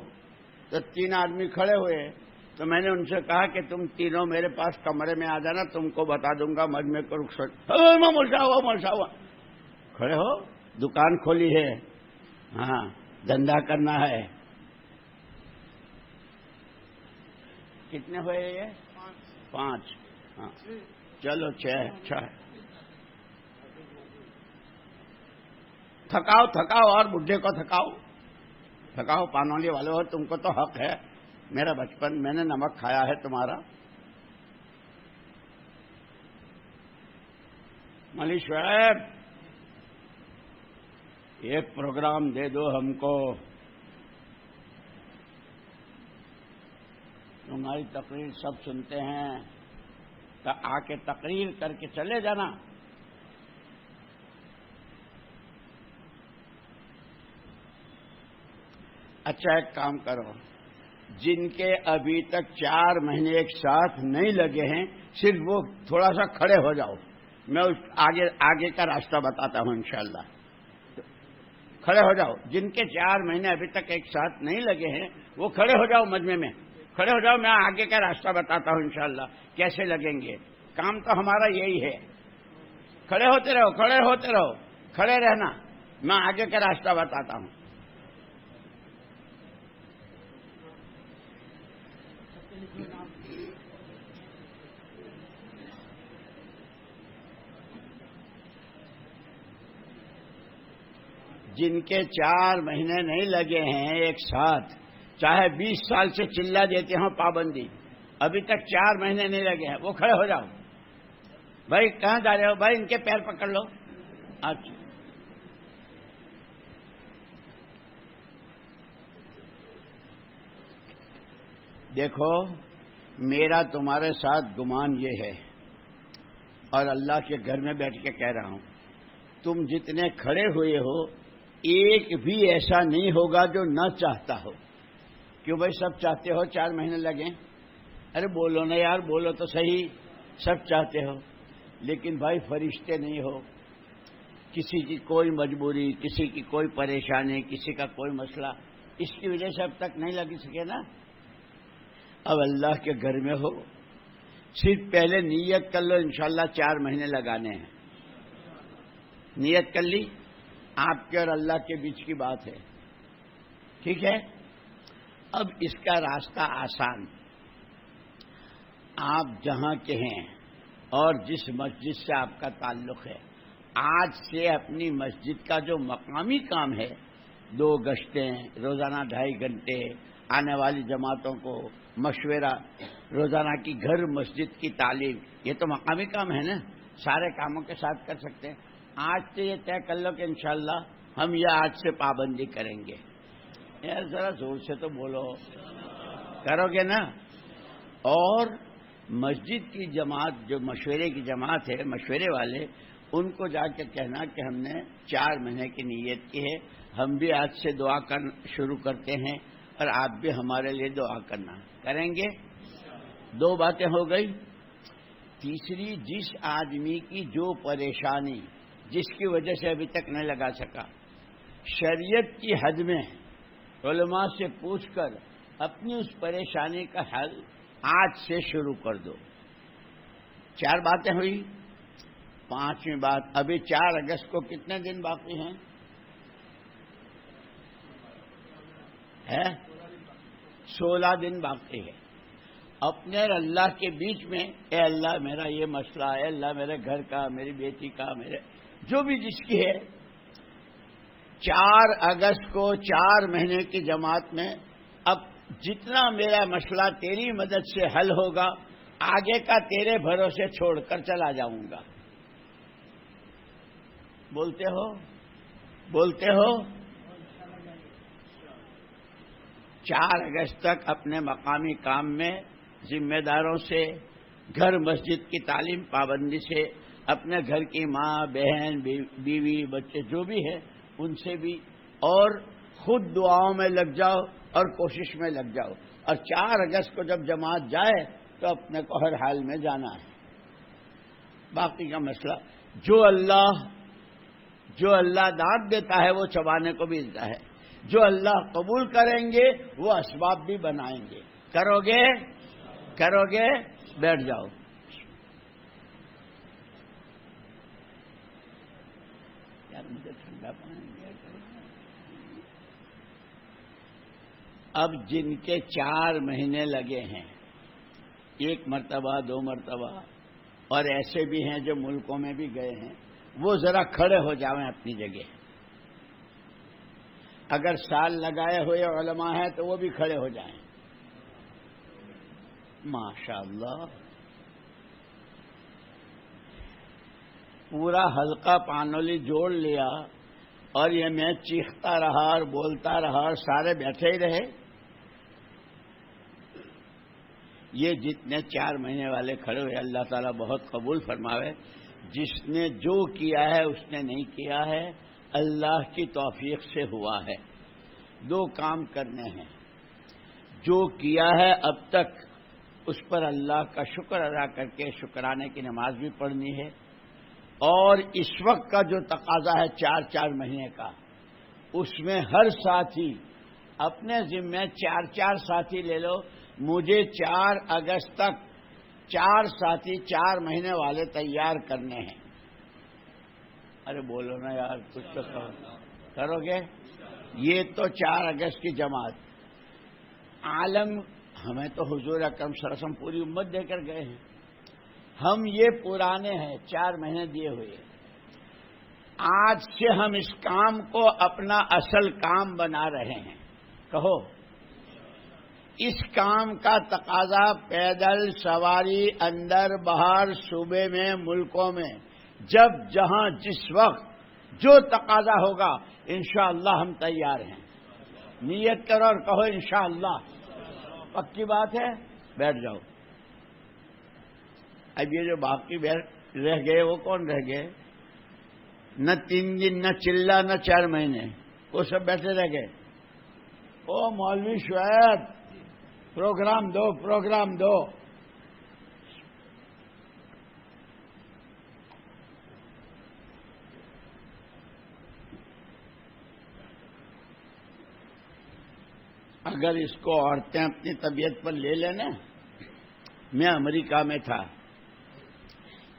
تو 3 آدمی کھڑے ہوئے، تو میں نے ان سے کہا کہ تم تینوں میرے پاس کمرے میں آ جانا، تم کو بتا دوں گا مجمع کو رخصت۔ مولشا ہوا کھڑے ہو، دکان کھولی ہے، ہاں دھندا کرنا ہے۔ کتنے ہوئے یہ؟ 5، ہاں چلو 6۔ تھکاؤ اور بڈھے کو تھکاؤ، پانولی والے ہو، تم کو تو حق ہے، میرا بچپن میں نے نمک کھایا ہے تمہارا۔ مولوی شعیب ایک پروگرام دے دو ہم کو، تمہاری تقریر سب سنتے ہیں، تو آ کے تقریر کر کے چلے جانا۔ اچھا ایک کام کرو، جن کے ابھی تک 4 مہینے ایک ساتھ نہیں لگے ہیں، صرف وہ تھوڑا سا کھڑے ہو جاؤ، میں آگے کا راستہ بتاتا ہوں انشاءاللہ۔ کھڑے ہو جاؤ، جن کے 4 مہینے ابھی تک ایک ساتھ نہیں لگے ہیں وہ کھڑے ہو جاؤ، مجمع میں کھڑے ہو جاؤ، میں آگے کا راستہ بتاتا ہوں انشاءاللہ کیسے لگیں گے۔ کام تو ہمارا یہی ہے، کھڑے ہوتے رہو، کھڑے رہنا، میں آگے کا راستہ بتاتا ہوں۔ جن کے 4 مہینے نہیں لگے ہیں ایک ساتھ، چاہے 20 سال سے چلا دیتے ہوں پابندی، ابھی تک 4 مہینے نہیں لگے ہیں، وہ کھڑے ہو جاؤ۔ بھائی کہاں جا رہے ہو؟ بھائی ان کے پیر پکڑ لو۔ اچھا دیکھو، میرا تمہارے ساتھ گمان یہ ہے، اور اللہ کے گھر میں بیٹھ کے کہہ رہا ہوں، تم جتنے کھڑے ہوئے ہو ایک بھی ایسا نہیں ہوگا جو نہ چاہتا ہو۔ کیوں بھائی سب چاہتے ہو 4 مہینے لگیں؟ ارے بولو نا یار، بولو تو صحیح، سب چاہتے ہو، لیکن بھائی فرشتے نہیں ہو، کسی کی کوئی مجبوری، کسی کی کوئی پریشانی، کسی کا کوئی مسئلہ، اس کی وجہ سے اب تک نہیں لگ سکے نا۔ اب اللہ کے گھر میں ہو، صرف پہلے نیت کر لو انشاءاللہ 4 مہینے لگانے ہیں۔ نیت کر لی، آپ کے اور اللہ کے بیچ کی بات ہے، ٹھیک ہے؟ اب اس کا راستہ آسان، آپ جہاں کے ہیں اور جس مسجد سے آپ کا تعلق ہے، آج سے اپنی مسجد کا جو مقامی کام ہے، 2 گشتیں روزانہ 2.5 گھنٹے، آنے والی جماعتوں کو مشورہ، روزانہ کی گھر مسجد کی تعلیم، یہ تو مقامی کام ہے نا، سارے کاموں کے ساتھ کر سکتے ہیں۔ آج سے یہ طے کر لو کہ انشاءاللہ ہم یہ آج سے پابندی کریں گے۔ یار ذرا زور سے تو بولو، کرو گے نا؟ اور مسجد کی جماعت، جو مشورے کی جماعت ہے، مشورے والے، ان کو جا کے کہنا کہ ہم نے 4 مہینے کی نیت کی ہے، ہم بھی آج سے دعا شروع کرتے ہیں، اور آپ بھی ہمارے لیے دعا کرنا کریں گے۔ 2 باتیں ہو گئی۔ تیسری، جس آدمی کی جو پریشانی، جس کی وجہ سے ابھی تک نہیں لگا سکا، شریعت کی حد میں علماء سے پوچھ کر اپنی اس پریشانی کا حل آج سے شروع کر دو۔ 4 باتیں ہوئی۔ 5ویں بات، ابھی 4 اگست کو کتنے دن باقی ہیں؟ 16 دن باقی ہے۔ اپنے اور اللہ کے بیچ میں، اے اللہ میرا یہ مسئلہ ہے، اللہ میرے گھر کا، میری بیٹی کا، میرے جو بھی جس کی ہے، 4 اگست کو 4 مہینے کی جماعت میں اب جتنا میرا مسئلہ تیری مدد سے حل ہوگا، آگے کا تیرے بھروسے چھوڑ کر چلا جاؤں گا۔ بولتے ہو 4 اگست تک اپنے مقامی کام میں ذمہ داروں سے، گھر مسجد کی تعلیم پابندی سے، اپنے گھر کی ماں بہن بیوی بچے جو بھی ہے ان سے بھی، اور خود دعاؤں میں لگ جاؤ اور کوشش میں لگ جاؤ، اور 4 اگست کو جب جماعت جائے تو اپنے کو ہر حال میں جانا ہے۔ باقی کا مسئلہ جو اللہ داد دیتا ہے وہ چبانے کو بھی دیتا ہے، جو اللہ قبول کریں گے وہ اسباب بھی بنائیں گے۔ کرو گے بیٹھ جاؤ۔ یار مجھے ٹھنڈا پانی دیا کرو۔ اب جن کے 4 مہینے لگے ہیں، 1 مرتبہ 2 مرتبہ، اور ایسے بھی ہیں جو ملکوں میں بھی گئے ہیں، وہ ذرا کھڑے ہو جاویں اپنی جگہ۔ اگر سال لگائے ہوئے علماء ہیں تو وہ بھی کھڑے ہو جائیں۔ ماشاءاللہ پورا حلقہ پانولی جوڑ لیا، اور یہ میں چیختا رہا اور بولتا رہا اور سارے بیٹھے ہی رہے۔ یہ جتنے 4 مہینے والے کھڑے ہوئے اللہ تعالیٰ بہت قبول فرماوے۔ جس نے جو کیا ہے اس نے نہیں کیا ہے، اللہ کی توفیق سے ہوا ہے۔ 2 کام کرنے ہیں، جو کیا ہے اب تک اس پر اللہ کا شکر ادا کر کے شکرانے کی نماز بھی پڑھنی ہے، اور اس وقت کا جو تقاضا ہے 4 مہینے کا، اس میں ہر ساتھی اپنے ذمہ 4 ساتھی لے لو۔ مجھے 4 اگست تک 4 ساتھی 4 مہینے والے تیار کرنے ہیں۔ ارے بولو نا یار، کچھ تو کرو گے؟ یہ تو 4 اگست کی جماعت عالم، ہمیں تو حضور اکرم صلی اللہ علیہ وسلم پوری امت دے کر گئے ہیں، ہم یہ پرانے ہیں 4 مہینے دیے ہوئے۔ آج سے ہم اس کام کو اپنا اصل کام بنا رہے ہیں۔ کہو اس کام کا تقاضا پیدل سواری اندر باہر صوبے میں ملکوں میں جب جہاں جس وقت جو تقاضا ہوگا انشاءاللہ ہم تیار ہیں۔ نیت کرو اور کہو انشاءاللہ۔ پکی بات ہے؟ بیٹھ جاؤ۔ اب یہ جو باقی رہ گئے وہ کون رہ گئے؟ نہ 3 دن، نہ چلہ، نہ 4 مہینے، وہ سب بیٹھے رہ گئے۔ او مولوی شعیب پروگرام دو۔ اگر اس کو عورتیں اپنی طبیعت پر لے لینا، میں امریکہ میں تھا،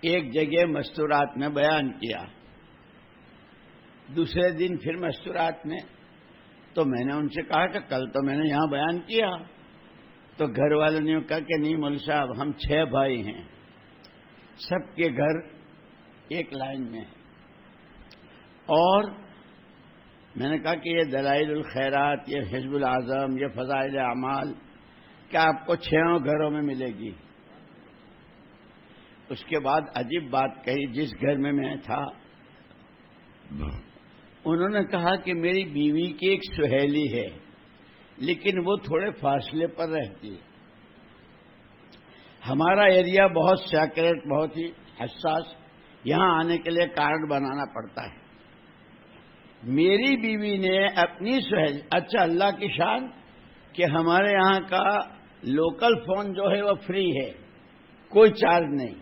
ایک جگہ مستورات میں بیان کیا، دوسرے دن پھر مستورات میں، تو میں نے ان سے کہا کہ کل تو میں نے یہاں بیان کیا، تو گھر والوں نے کہا کہ نہیں مول صاحب ہم 6 بھائی ہیں، سب کے گھر ایک لائن میں ہیں، اور میں نے کہا کہ یہ دلائل الخیرات، یہ حزب العظم، یہ فضائل اعمال کیا آپ کو 6 گھروں میں ملے گی؟ اس کے بعد عجیب بات کہی، جس گھر میں میں تھا انہوں نے کہا کہ میری بیوی کی ایک سہیلی ہے لیکن وہ تھوڑے فاصلے پر رہتی ہے، ہمارا ایریا بہت سیکریٹ، بہت ہی حساس، یہاں آنے کے لیے کارڈ بنانا پڑتا ہے۔ میری بیوی نے اپنی سہیلی، اچھا اللہ کی شان کہ ہمارے یہاں کا لوکل فون جو ہے وہ فری ہے، کوئی چارج نہیں،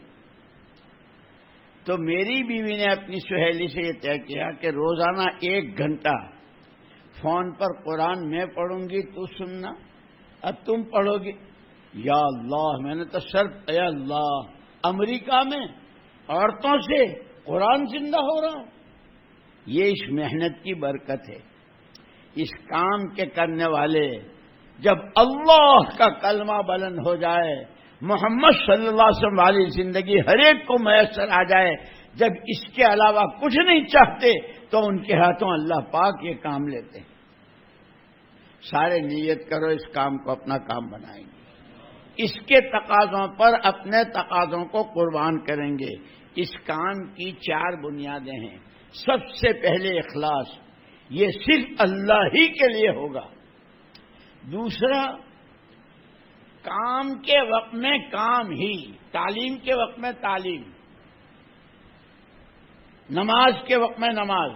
تو میری بیوی نے اپنی سہیلی سے یہ طے کیا کہ روزانہ 1 گھنٹہ فون پر قرآن میں پڑھوں گی تو سننا، اب تم پڑھو گی۔ یا اللہ، میں نے تو یا اللہ، امریکہ میں عورتوں سے قرآن زندہ ہو رہا۔ یہ اس محنت کی برکت ہے۔ اس کام کے کرنے والے جب اللہ کا کلمہ بلند ہو جائے، محمد صلی اللہ علیہ وسلم والی زندگی ہر ایک کو میسر آ جائے، جب اس کے علاوہ کچھ نہیں چاہتے تو ان کے ہاتھوں اللہ پاک یہ کام لیتے ہیں۔ سارے نیت کرو اس کام کو اپنا کام بنائیں گے، اس کے تقاضوں پر اپنے تقاضوں کو قربان کریں گے۔ اس کام کی 4 بنیادیں ہیں۔ سب سے پہلے اخلاص، یہ صرف اللہ ہی کے لیے ہوگا۔ دوسرا، کام کے وقت میں کام ہی، تعلیم کے وقت میں تعلیم، نماز کے وقت میں نماز،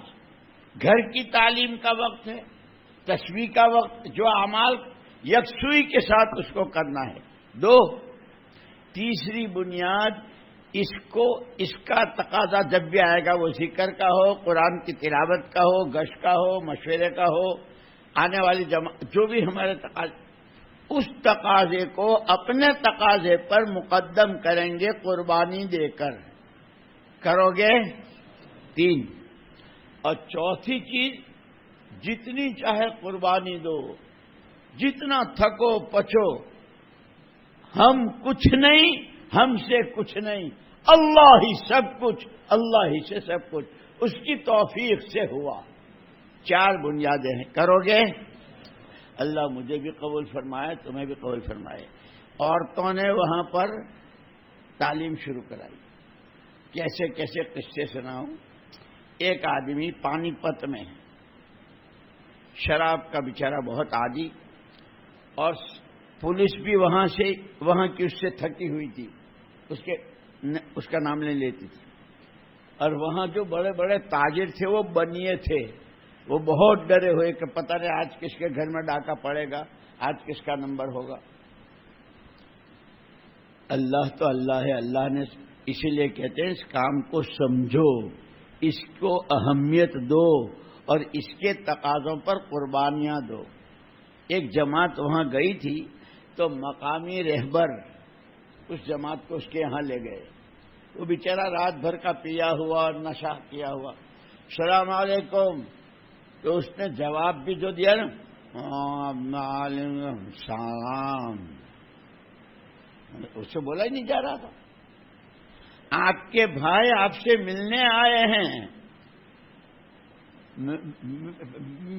گھر کی تعلیم کا وقت ہے، تسبیح کا وقت، جو اعمال یکسوئی کے ساتھ اس کو کرنا ہے۔ 2، تیسری بنیاد اس کا تقاضا جب بھی آئے گا، وہ ذکر کا ہو، قرآن کی تلاوت کا ہو، گشت کا ہو، مشورے کا ہو، آنے والی جو بھی ہمارے تقاضے، اس تقاضے کو اپنے تقاضے پر مقدم کریں گے قربانی دے کر۔ کرو گے؟ 3، اور چوتھی چیز، جتنی چاہے قربانی دو، جتنا تھکو پچو، ہم کچھ نہیں، ہم سے کچھ نہیں، اللہ ہی سب کچھ، اللہ ہی سے سب کچھ، اس کی توفیق سے ہوا۔ 4 بنیادیں ہیں، کرو گے؟ اللہ مجھے بھی قبول فرمائے، تمہیں بھی قبول فرمائے۔ عورتوں نے وہاں پر تعلیم شروع کرائی، کیسے کیسے قصے سناؤں۔ ایک آدمی پانی پت میں، شراب کا بیچارہ بہت عادی، اور پولیس بھی وہاں کی اس سے تھکی ہوئی تھی، اس کا نام نہیں لیتی تھی، اور وہاں جو بڑے بڑے تاجر تھے وہ بنیے تھے، وہ بہت ڈرے ہوئے کہ پتہ نہیں آج کس کے گھر میں ڈاکہ پڑے گا، آج کس کا نمبر ہوگا۔ اللہ تو اللہ ہے، اللہ نے اسی لیے کہتے ہیں اس کام کو سمجھو، اس کو اہمیت دو، اور اس کے تقاضوں پر قربانیاں دو۔ ایک جماعت وہاں گئی تھی تو مقامی رہبر اس جماعت کو اس کے یہاں لے گئے، وہ بیچارہ رات بھر کا پیا ہوا اور نشہ کیا ہوا۔ السلام علیکم، تو اس نے جواب بھی جو دیا نا، سلام، اس سے بولا ہی نہیں جا رہا تھا۔ آپ کے بھائی آپ سے ملنے آئے ہیں۔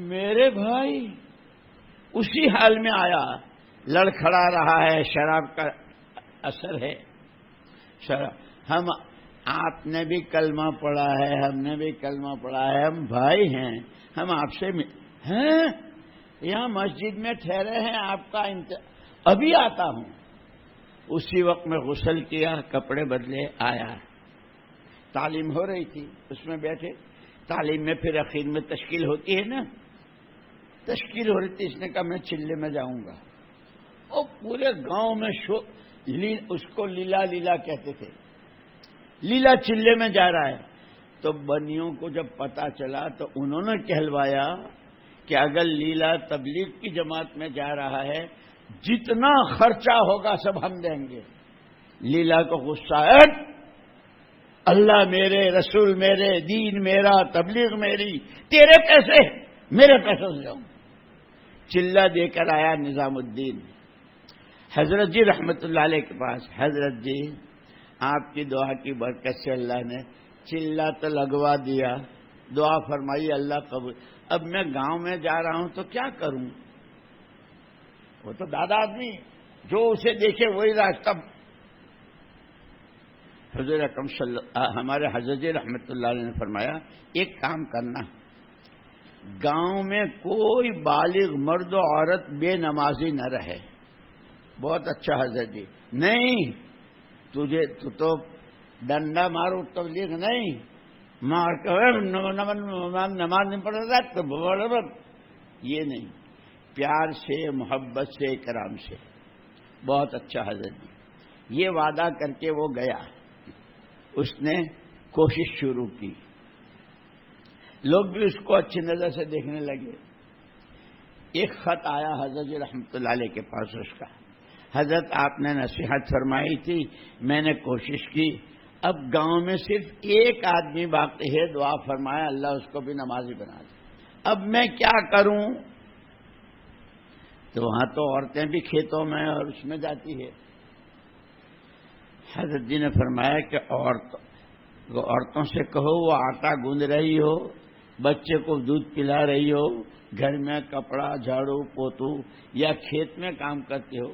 میرے بھائی اسی حال میں آیا، لڑکھڑا رہا ہے، شراب کا اثر ہے، شراب۔ آپ نے بھی کلمہ پڑھا ہے، ہم نے بھی کلمہ پڑھا ہے، ہم بھائی ہیں، ہم آپ سے ہیں، یہاں مسجد میں ٹھہرے ہیں، آپ کا ابھی آتا ہوں۔ اسی وقت میں غسل کیا، کپڑے بدلے، آیا۔ تعلیم ہو رہی تھی، اس میں بیٹھے، تعلیم میں پھر اخیر میں تشکیل ہوتی ہے نا، تشکیل ہو رہی تھی۔ اس نے کہا میں چلے میں جاؤں گا، اور پورے گاؤں میں اس کو لیلا لیلا کہتے تھے، لیلا چلے میں جا رہا ہے۔ تو بنیوں کو جب پتا چلا تو انہوں نے کہلوایا کہ اگر لیلا تبلیغ کی جماعت میں جا رہا ہے، جتنا خرچہ ہوگا سب ہم دیں گے۔ لیلا کو غصہ ہے، اللہ میرے، رسول میرے، دین میرا، تبلیغ میری، تیرے پیسے میرے پیسوں سے جاؤں۔ چلہ دے کر آیا نظام الدین حضرت جی رحمت اللہ علیہ کے پاس۔ حضرت جی آپ کی دعا کی برکت سے اللہ نے چلہ تو لگوا دیا، دعا فرمائی، اللہ قبول۔ اب میں گاؤں میں جا رہا ہوں تو کیا کروں؟ وہ تو دادا آدمی، جو اسے دیکھے وہی راستہ۔ حضور اکرم ہمارے حضرت جی رحمت اللہ علیہ نے فرمایا ایک کام کرنا، گاؤں میں کوئی بالغ مرد و عورت بے نمازی نہ رہے۔ بہت اچھا حضرت جی، نہیں تو ڈنڈا مارو تبلیغ نہیں، مار کے نماز نہیں پڑھ رہا تو یہ نہیں، پیار سے، محبت سے، کرام سے۔ بہت اچھا حضرت جی، یہ وعدہ کر کے وہ گیا، اس نے کوشش شروع کی، لوگ بھی اس کو اچھی نظر سے دیکھنے لگے۔ ایک خط آیا حضرت جی رحمت اللہ علیہ کے پاس، اس کا، حضرت آپ نے نصیحت فرمائی تھی، میں نے کوشش کی، اب گاؤں میں صرف ایک آدمی باقی ہے، دعا فرمایا اللہ اس کو بھی نمازی بنا دے، اب میں کیا کروں؟ تو وہاں تو عورتیں بھی کھیتوں میں اور اس میں جاتی ہے۔ حضرت جی نے فرمایا کہ عورتوں سے کہو وہ آٹا گوندھ رہی ہو، بچے کو دودھ پلا رہی ہو، گھر میں کپڑا جھاڑو پوتو یا کھیت میں کام کرتے ہو،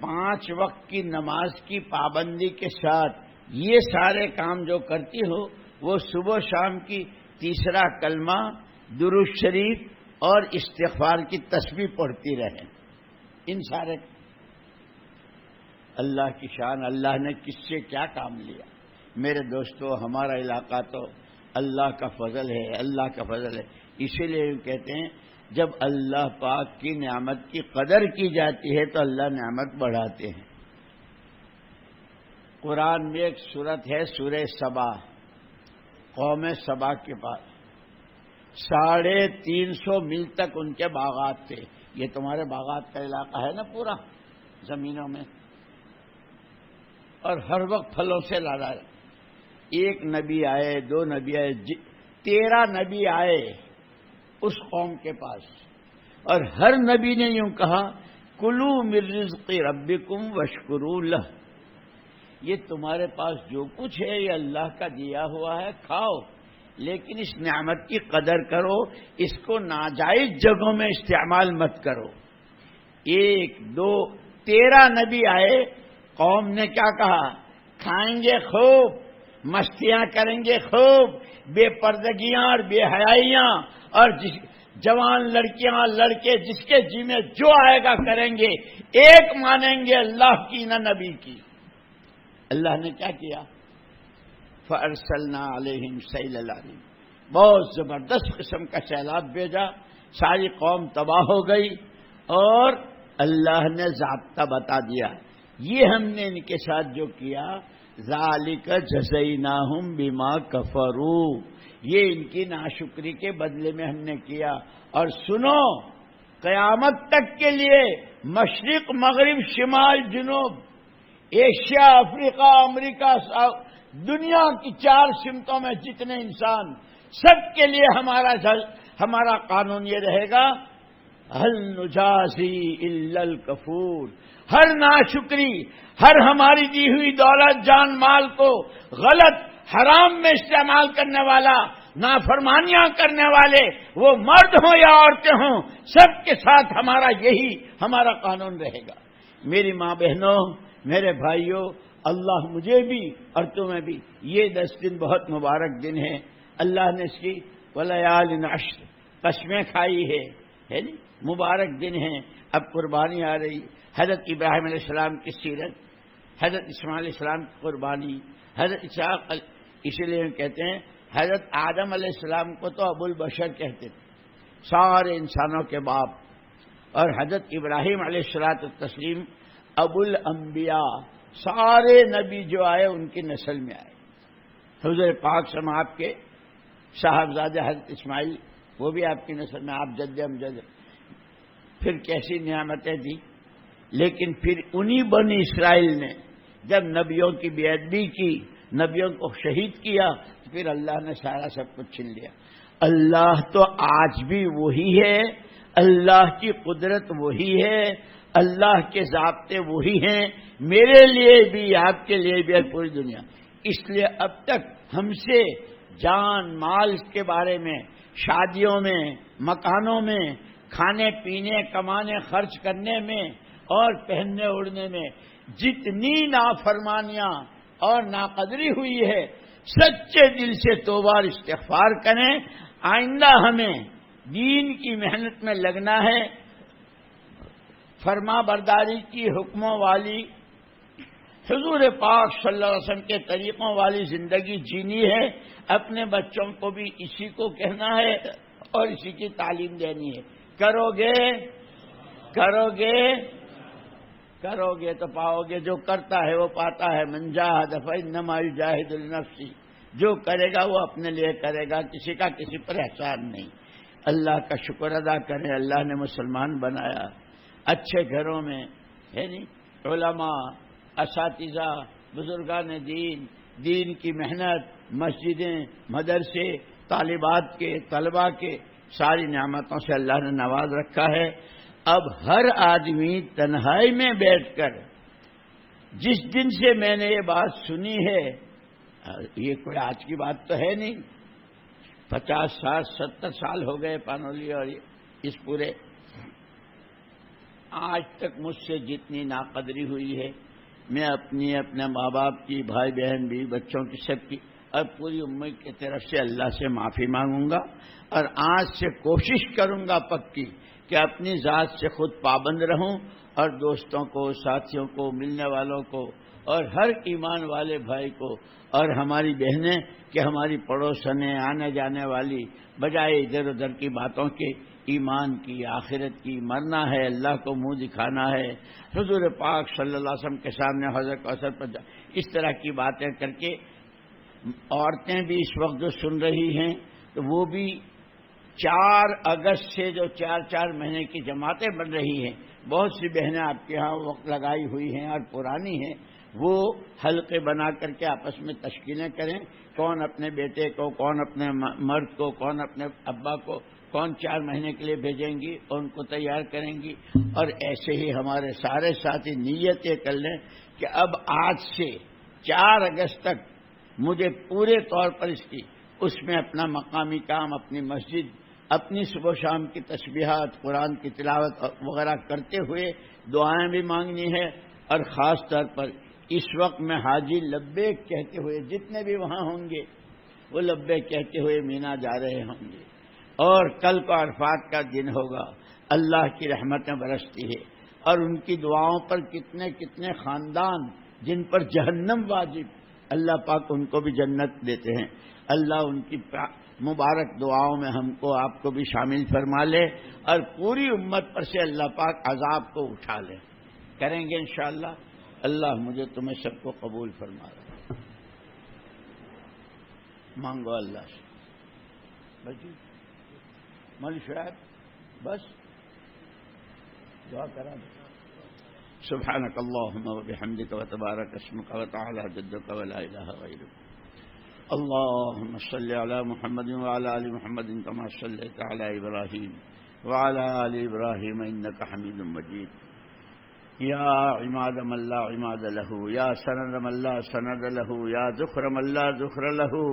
5 وقت کی نماز کی پابندی کے ساتھ یہ سارے کام جو کرتی ہو، وہ صبح شام کی تیسرا کلمہ، درود شریف اور استغفار کی تسبیح پڑھتی رہیں۔ ان سارے اللہ کی شان، اللہ نے کس سے کیا کام لیا؟ میرے دوستو، ہمارا علاقہ تو اللہ کا فضل ہے، اللہ کا فضل ہے. اسی لیے کہتے ہیں جب اللہ پاک کی نعمت کی قدر کی جاتی ہے تو اللہ نعمت بڑھاتے ہیں. قرآن میں ایک سورت ہے سورہ سبا. قوم سبا کے پاس 350 میل تک ان کے باغات تھے. یہ تمہارے باغات کا علاقہ ہے نا پورا زمینوں میں، اور ہر وقت پھلوں سے لادا. ایک نبی آئے، 2 نبی آئے، 13 نبی آئے اس قوم کے پاس، اور ہر نبی نے یوں کہا کلو من رزق ربکم واشکروا لہ. یہ تمہارے پاس جو کچھ ہے یہ اللہ کا دیا ہوا ہے، کھاؤ، لیکن اس نعمت کی قدر کرو، اس کو ناجائز جگہوں میں استعمال مت کرو. 1 2 13 نبی آئے. قوم نے کیا کہا؟ کھائیں گے خوب، مستیاں کریں گے خوب، بے پردگیاں اور بے حیائیاں، اور جوان لڑکیاں لڑکے جس کے جی میں جو آئے گا کریں گے، ایک مانیں گے اللہ کی نہ نبی کی. اللہ نے کیا کیا؟ فَأَرْسَلْنَا عَلَيْهِمْ سَيْلَ الْعَرِيمِ. بہت زبردست قسم کا سیلاب بھیجا، ساری قوم تباہ ہو گئی، اور اللہ نے ضابطہ بتا دیا. یہ ہم نے ان کے ساتھ جو کیا، ذَلِكَ جَزَيْنَاهُمْ بِمَا كَفَرُوا، یہ ان کی ناشکری کے بدلے میں ہم نے کیا. اور سنو، قیامت تک کے لیے مشرق مغرب شمال جنوب، ایشیا افریقہ امریکہ، دنیا کی 4 سمتوں میں جتنے انسان، سب کے لیے ہمارا قانون یہ رہے گا، هل نجازی الا الکفور. ہر ناشکری، ہر ہماری دی ہوئی دولت جان مال کو غلط حرام میں استعمال کرنے والا، نافرمانیاں کرنے والے، وہ مرد ہوں یا عورتیں ہوں، سب کے ساتھ ہمارا قانون رہے گا. میری ماں بہنوں، میرے بھائیوں، اللہ مجھے بھی اور تمہیں بھی، یہ 10 دن بہت مبارک دن ہے. اللہ نے اس کی وَلَيَالٍ عَشْرٍ قسمیں کھائی ہے نہیں؟ مبارک دن ہیں. اب قربانی آ رہی، حضرت ابراہیم علیہ السلام کی سیرت، حضرت اسماعیل علیہ السلام کی قربانی، حضرت اسحاق. اسی لیے کہتے ہیں حضرت آدم علیہ السلام کو تو ابو البشر کہتے تھے، سارے انسانوں کے باپ، اور حضرت ابراہیم علیہ الصلوۃ والتسلیم ابو الانبیاء، سارے نبی جو آئے ان کی نسل میں آئے. حضور پاک سم آپ کے صاحبزادے حضرت اسماعیل، وہ بھی آپ کی نسل میں، آپ جد امجد. پھر کیسی نعمتیں دی. لیکن پھر انہی بنی اسرائیل نے جب نبیوں کی بے ادبی کی، نبیوں کو شہید کیا، تو پھر اللہ نے سارا سب کچھ چھین لیا. اللہ تو آج بھی وہی ہے، اللہ کی قدرت وہی ہے، اللہ کے ضابطے وہی ہیں، میرے لیے بھی، آپ کے لیے بھی، پوری دنیا. اس لیے اب تک ہم سے جان مال کے بارے میں، شادیوں میں، مکانوں میں، کھانے پینے کمانے خرچ کرنے میں اور پہننے اوڑھنے میں جتنی نافرمانیاں اور ناقدری ہوئی ہے، سچے دل سے توبہ اور استغفار کریں. آئندہ ہمیں دین کی محنت میں لگنا ہے، فرما برداری کی حکموں والی، حضور پاک صلی اللہ علیہ وسلم کے طریقوں والی زندگی جینی ہے. اپنے بچوں کو بھی اسی کو کہنا ہے اور اسی کی تعلیم دینی ہے. کرو گے تو پاؤ گے. جو کرتا ہے وہ پاتا ہے. من جاہد فإنما یجاہد لنفسہ، جو کرے گا وہ اپنے لیے کرے گا، کسی کا کسی پر احسان نہیں. اللہ کا شکر ادا کریں، اللہ نے مسلمان بنایا، اچھے گھروں میں ہے نہیں، علماء، اساتذہ، بزرگان دین کی محنت، مسجدیں، مدرسے، طالبات کے، طلباء کے، ساری نعمتوں سے اللہ نے نواز رکھا ہے. اب ہر آدمی تنہائی میں بیٹھ کر، جس دن سے میں نے یہ بات سنی ہے، یہ کوئی آج کی بات تو ہے نہیں، 50 سال 70 سال ہو گئے پانولی اور اس پورے، آج تک مجھ سے جتنی ناقدری ہوئی ہے، میں اپنے ماں باپ کی، بھائی بہن بھی، بچوں کی، سب کی اور پوری امت کی طرف سے اللہ سے معافی مانگوں گا. اور آج سے کوشش کروں گا پکی کہ اپنی ذات سے خود پابند رہوں اور دوستوں کو، ساتھیوں کو، ملنے والوں کو اور ہر ایمان والے بھائی کو اور ہماری بہنیں کہ ہماری پڑوسنیں آنے جانے والی، بجائے ادھر ادھر کی باتوں کے، ایمان کی، آخرت کی، مرنا ہے، اللہ کو منہ دکھانا ہے، حضور پاک صلی اللہ علیہ وسلم کے سامنے حضرت کوثر پر اس طرح کی باتیں کر کے عورتیں بھی اس وقت جو سن رہی ہیں تو وہ بھی 4 اگست سے جو 4 مہینے کی جماعتیں بن رہی ہیں، بہت سی بہنیں آپ کے ہاں وقت لگائی ہوئی ہیں اور پرانی ہیں، وہ حلقے بنا کر کے آپس میں تشکیلیں کریں، کون اپنے بیٹے کو، کون اپنے مرد کو، کون اپنے ابا کو، کون 4 مہینے کے لیے بھیجیں گی اور ان کو تیار کریں گی۔ اور ایسے ہی ہمارے سارے ساتھی نیت یہ کر لیں کہ اب آج سے 4 اگست تک مجھے پورے طور پر اس میں اپنا مقامی کام، اپنی مسجد، اپنی صبح و شام کی تسبیحات، قرآن کی تلاوت وغیرہ کرتے ہوئے دعائیں بھی مانگنی ہے، اور خاص طور پر اس وقت میں حاجی لبیک کہتے ہوئے جتنے بھی وہاں ہوں گے وہ لبیک کہتے ہوئے مینا جا رہے ہوں گے، اور کل کو عرفات کا دن ہوگا، اللہ کی رحمتیں برستی ہے، اور ان کی دعاؤں پر کتنے کتنے خاندان جن پر جہنم واجب، اللہ پاک ان کو بھی جنت دیتے ہیں۔ اللہ ان کی مبارک دعاؤں میں ہم کو، آپ کو بھی شامل فرما لے، اور پوری امت پر سے اللہ پاک عذاب کو اٹھا لے۔ کریں گے انشاءاللہ۔ اللہ مجھے تمہیں سب کو قبول فرما لے۔ مانگو اللہ سے بس مول شعیب، بس دعا کرا دو۔ سبحانك اللهم وبحمدك وتبارك اسمك وتعالى جدك ولا إله غيرك۔ اللهم صل على محمد وعلى آل محمد كما صليت على إبراهيم وعلى آل إبراهيم إنك حميد مجيد۔ يا عماد من لا عماد له، يا سند من لا سند له، يا ذخر من لا ذخر له،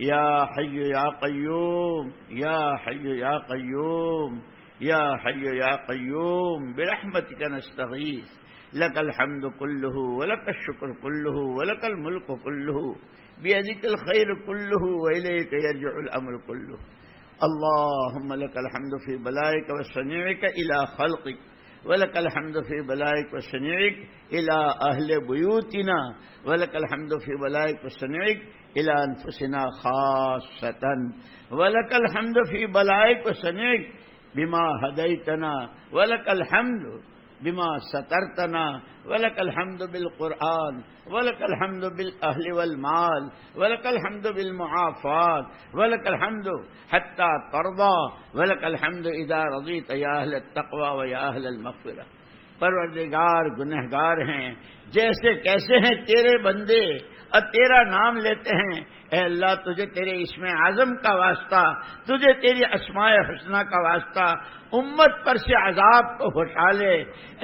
يا حي يا قيوم، يا حي يا قيوم، يا حي يا قيوم، برحمتك نستغيث، لك الحمد كله ولك الشكر كله ولك الملك كله، بيدك الخير كله وإليك يرجع الأمر كله۔ اللهم لك الحمد في بلائك وصنيعك إلى خلقك، ولك الحمد في بلائك وصنيعك إلى أهل بيوتنا، ولك الحمد في بلائك وصنيعك إلى أنفسنا خاصة، ولك الحمد في بلائك وصنيعك بما هديتنا، ولك الحمد بما سترتنا، ولك الحمد بالقرآن، ولك الحمد بالأهل والمال، ولك الحمد بالمعافات، ولك الحمد حتى ترضى، ولك الحمد إذا رضيت يا أهل التقوى ويا أهل المغفرة۔ پروردگار گنہگار ہیں، جیسے کیسے ہیں تیرے بندے اور تیرا نام لیتے ہیں، اے اللہ تجھے تیرے اسم اعظم کا واسطہ، تجھے تیری اسماء حسنہ کا واسطہ، امت پر سے عذاب کو ہٹا لے،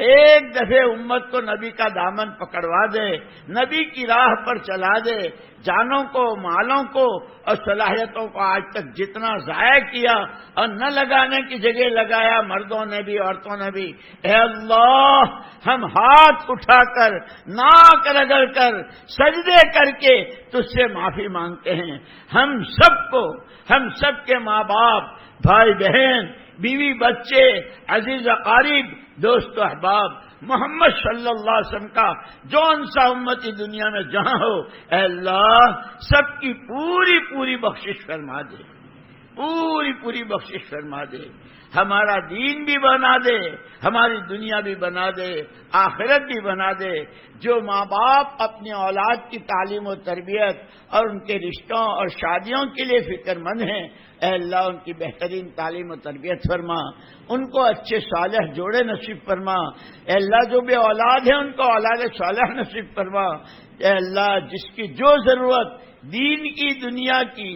ایک دفعہ امت کو نبی کا دامن پکڑوا دے، نبی کی راہ پر چلا دے، جانوں کو، مالوں کو اور صلاحیتوں کو آج تک جتنا ضائع کیا اور نہ لگانے کی جگہ لگایا، مردوں نے بھی عورتوں نے بھی، اے اللہ ہم ہاتھ اٹھا کر، ناک رگڑ کر، سجدے کر کے تجھ سے معافی مانگتے ہیں۔ ہم سب کو، ہم سب کے ماں باپ، بھائی بہن، بیوی بچے، عزیز اقارب، دوست و احباب، محمد صلی اللہ علیہ وسلم کا جون سا امتی دنیا میں جہاں ہو، اے اللہ سب کی پوری پوری بخشش فرما دے، پوری پوری بخشش فرما دے، ہمارا دین بھی بنا دے، ہماری دنیا بھی بنا دے، آخرت بھی بنا دے۔ جو ماں باپ اپنی اولاد کی تعلیم و تربیت اور ان کے رشتوں اور شادیوں کے لیے فکر مند ہیں، اے اللہ ان کی بہترین تعلیم و تربیت فرما، ان کو اچھے صالح جوڑے نصیب فرما، اے اللہ جو بے اولاد ہیں ان کو اولاد صالح نصیب فرما، اے اللہ جس کی جو ضرورت دین کی،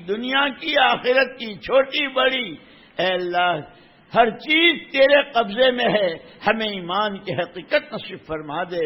دنیا کی آخرت کی، چھوٹی بڑی، اے اللہ ہر چیز تیرے قبضے میں ہے، ہمیں ایمان کی حقیقت نصیب فرما دے،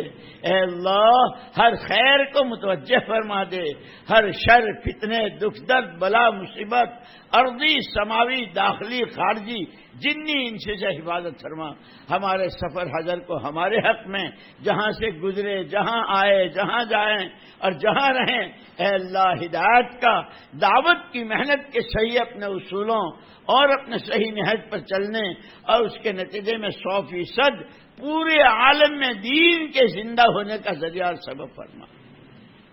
اے اللہ ہر خیر کو متوجہ فرما دے، ہر شر، فتنے، دکھ درد، بلا مصیبت، ارضی، سماوی، داخلی، خارجی، جنی انسی سے حفاظت فرما۔ ہمارے سفر حضر کو ہمارے حق میں جہاں سے گزرے، جہاں آئے، جہاں جائیں اور جہاں رہیں، اے اللہ ہدایت کا، دعوت کی محنت کے صحیح اپنے اصولوں اور اپنے صحیح نہج پر چلنے بننے اور اس کے نتیجے میں 100% پورے عالم میں دین کے زندہ ہونے کا ذریعہ اور سبب فرما۔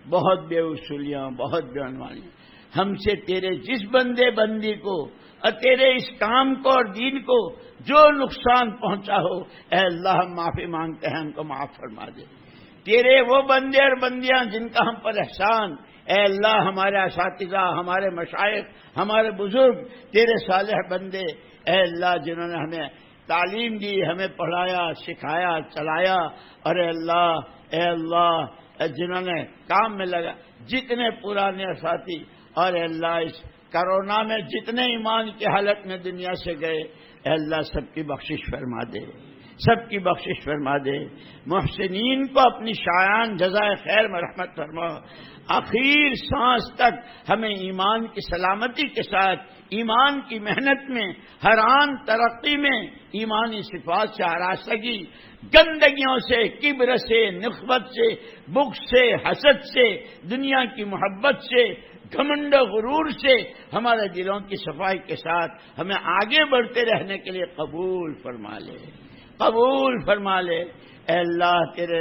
بہت بے اصولیاں، بہت بے عنوانیاں ہم سے تیرے جس بندے بندی کو اور تیرے اس کام کو اور دین کو جو نقصان پہنچا ہو، اے اللہ ہم معافی مانگتے ہیں، ہم کو معاف فرما دے۔ تیرے وہ بندے اور بندیاں جن کا ہم پر احسان، اے اللہ ہمارے اساتذہ، ہمارے مشائخ، ہمارے بزرگ، تیرے صالح بندے، اے اللہ جنہوں نے ہمیں تعلیم دی، ہمیں پڑھایا، سکھایا، چلایا، اور اے اللہ جنہوں نے کام میں لگا، جتنے پرانے ساتھی، اور اے اللہ اس کرونا میں جتنے ایمان کی حالت میں دنیا سے گئے، اے اللہ سب کی بخشش فرما دے، سب کی بخشش فرما دے۔ محسنین کو اپنی شایان جزائے خیر میں رحمت فرما۔ آخر سانس تک ہمیں ایمان کی سلامتی کے ساتھ، ایمان کی محنت میں، ہر آن ترقی میں ایمانی صفات سے آراستگی، گندگیوں سے، کبر سے، نخوت سے، بغض سے، حسد سے، دنیا کی محبت سے، گھمنڈ و غرور سے ہمارے دلوں کی صفائی کے ساتھ ہمیں آگے بڑھتے رہنے کے لیے قبول فرما لے، قبول فرما لے۔ اے اللہ تیرے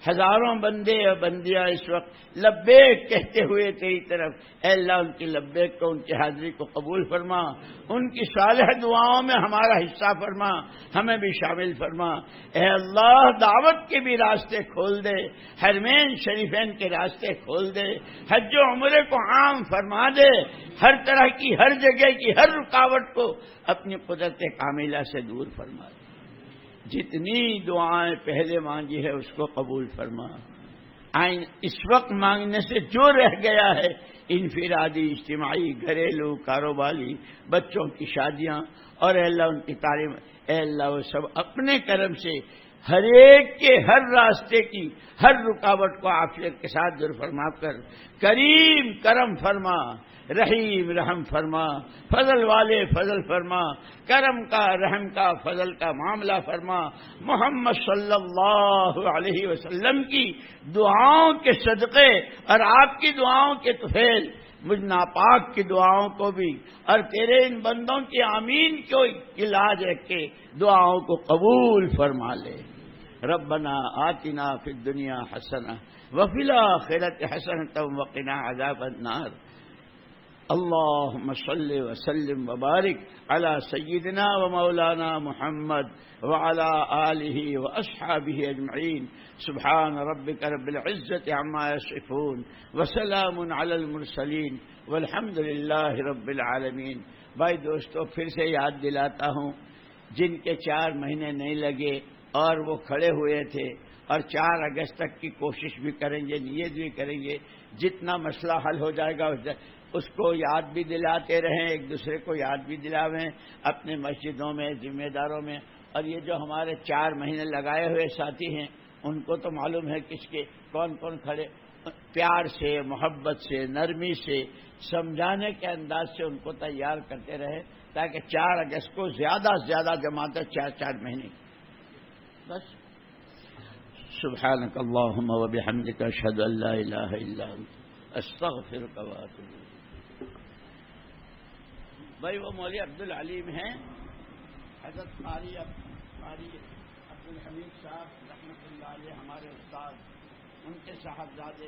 ہزاروں بندے اور بندیاں اس وقت لبیک کہتے ہوئے تیری طرف، اے اللہ ان کی لبیک کو، ان کی حاضری کو قبول فرما، ان کی صالح دعاؤں میں ہمارا حصہ فرما، ہمیں بھی شامل فرما۔ اے اللہ دعوت کے بھی راستے کھول دے، حرمین شریفین کے راستے کھول دے، حج و عمرے کو عام فرما دے، ہر طرح کی، ہر جگہ کی ہر رکاوٹ کو اپنی قدرت کاملہ سے دور فرما دے۔ جتنی دعائیں پہلے مانگی ہے اس کو قبول فرما۔ اس وقت مانگنے سے جو رہ گیا ہے، انفرادی، اجتماعی، گھریلو، کاروباری، بچوں کی شادیاں، اور اے اللہ ان کی تعلیم، اے اللہ وہ سب اپنے کرم سے ہر ایک کے ہر راستے کی ہر رکاوٹ کو عافیت کے ساتھ دور فرما کر کریم کرم فرما، رحیم رحم فرما، فضل والے فضل فرما، کرم کا، رحم کا، فضل کا معاملہ فرما۔ محمد صلی اللہ علیہ وسلم کی دعاؤں کے صدقے اور آپ کی دعاؤں کے طفیل مجھ ناپاک کی دعاؤں کو بھی اور تیرے ان بندوں کی آمین کو لاج رکھ کے دعاؤں کو قبول فرما لے۔ ربنا آتنا فی الدنیا حسنہ وفی الآخرۃ حسنۃ وقنا عذاب النار۔ اللهم صل وسلم وبارك على سيدنا ومولانا محمد وعلى آله وأصحابه أجمعين سبحان ربك رب العزة عما يصفون وسلام على المرسلين والحمد لله رب العالمين۔ بھائی دوستو پھر سے یاد دلاتا ہوں، جن کے 4 مہینے نہیں لگے اور وہ کھڑے ہوئے تھے اور 4 اگست تک کی کوشش بھی کریں گے، نیت بھی کریں گے، جتنا مسئلہ حل ہو جائے گا اس کو یاد بھی دلاتے رہیں، ایک دوسرے کو یاد بھی دلاویں اپنے مسجدوں میں، ذمہ داروں میں۔ اور یہ جو ہمارے 4 مہینے لگائے ہوئے ساتھی ہیں ان کو تو معلوم ہے کس کے کون کون کھڑے، پیار سے، محبت سے، نرمی سے، سمجھانے کے انداز سے ان کو تیار کرتے رہے تاکہ 4 اگست کو زیادہ سے زیادہ جماعتیں 4 مہینے بس۔ سبحانک اللہم وبحمدک اشہد ان لا الہ الا انت استغفرک واتوب الیک۔ بھائی وہ مولوی عبدالعلیم ہیں، حضرت قاری عبدالحمید صاحب رحمۃ اللہ علیہ ہمارے استاد، ان کے صاحبزادے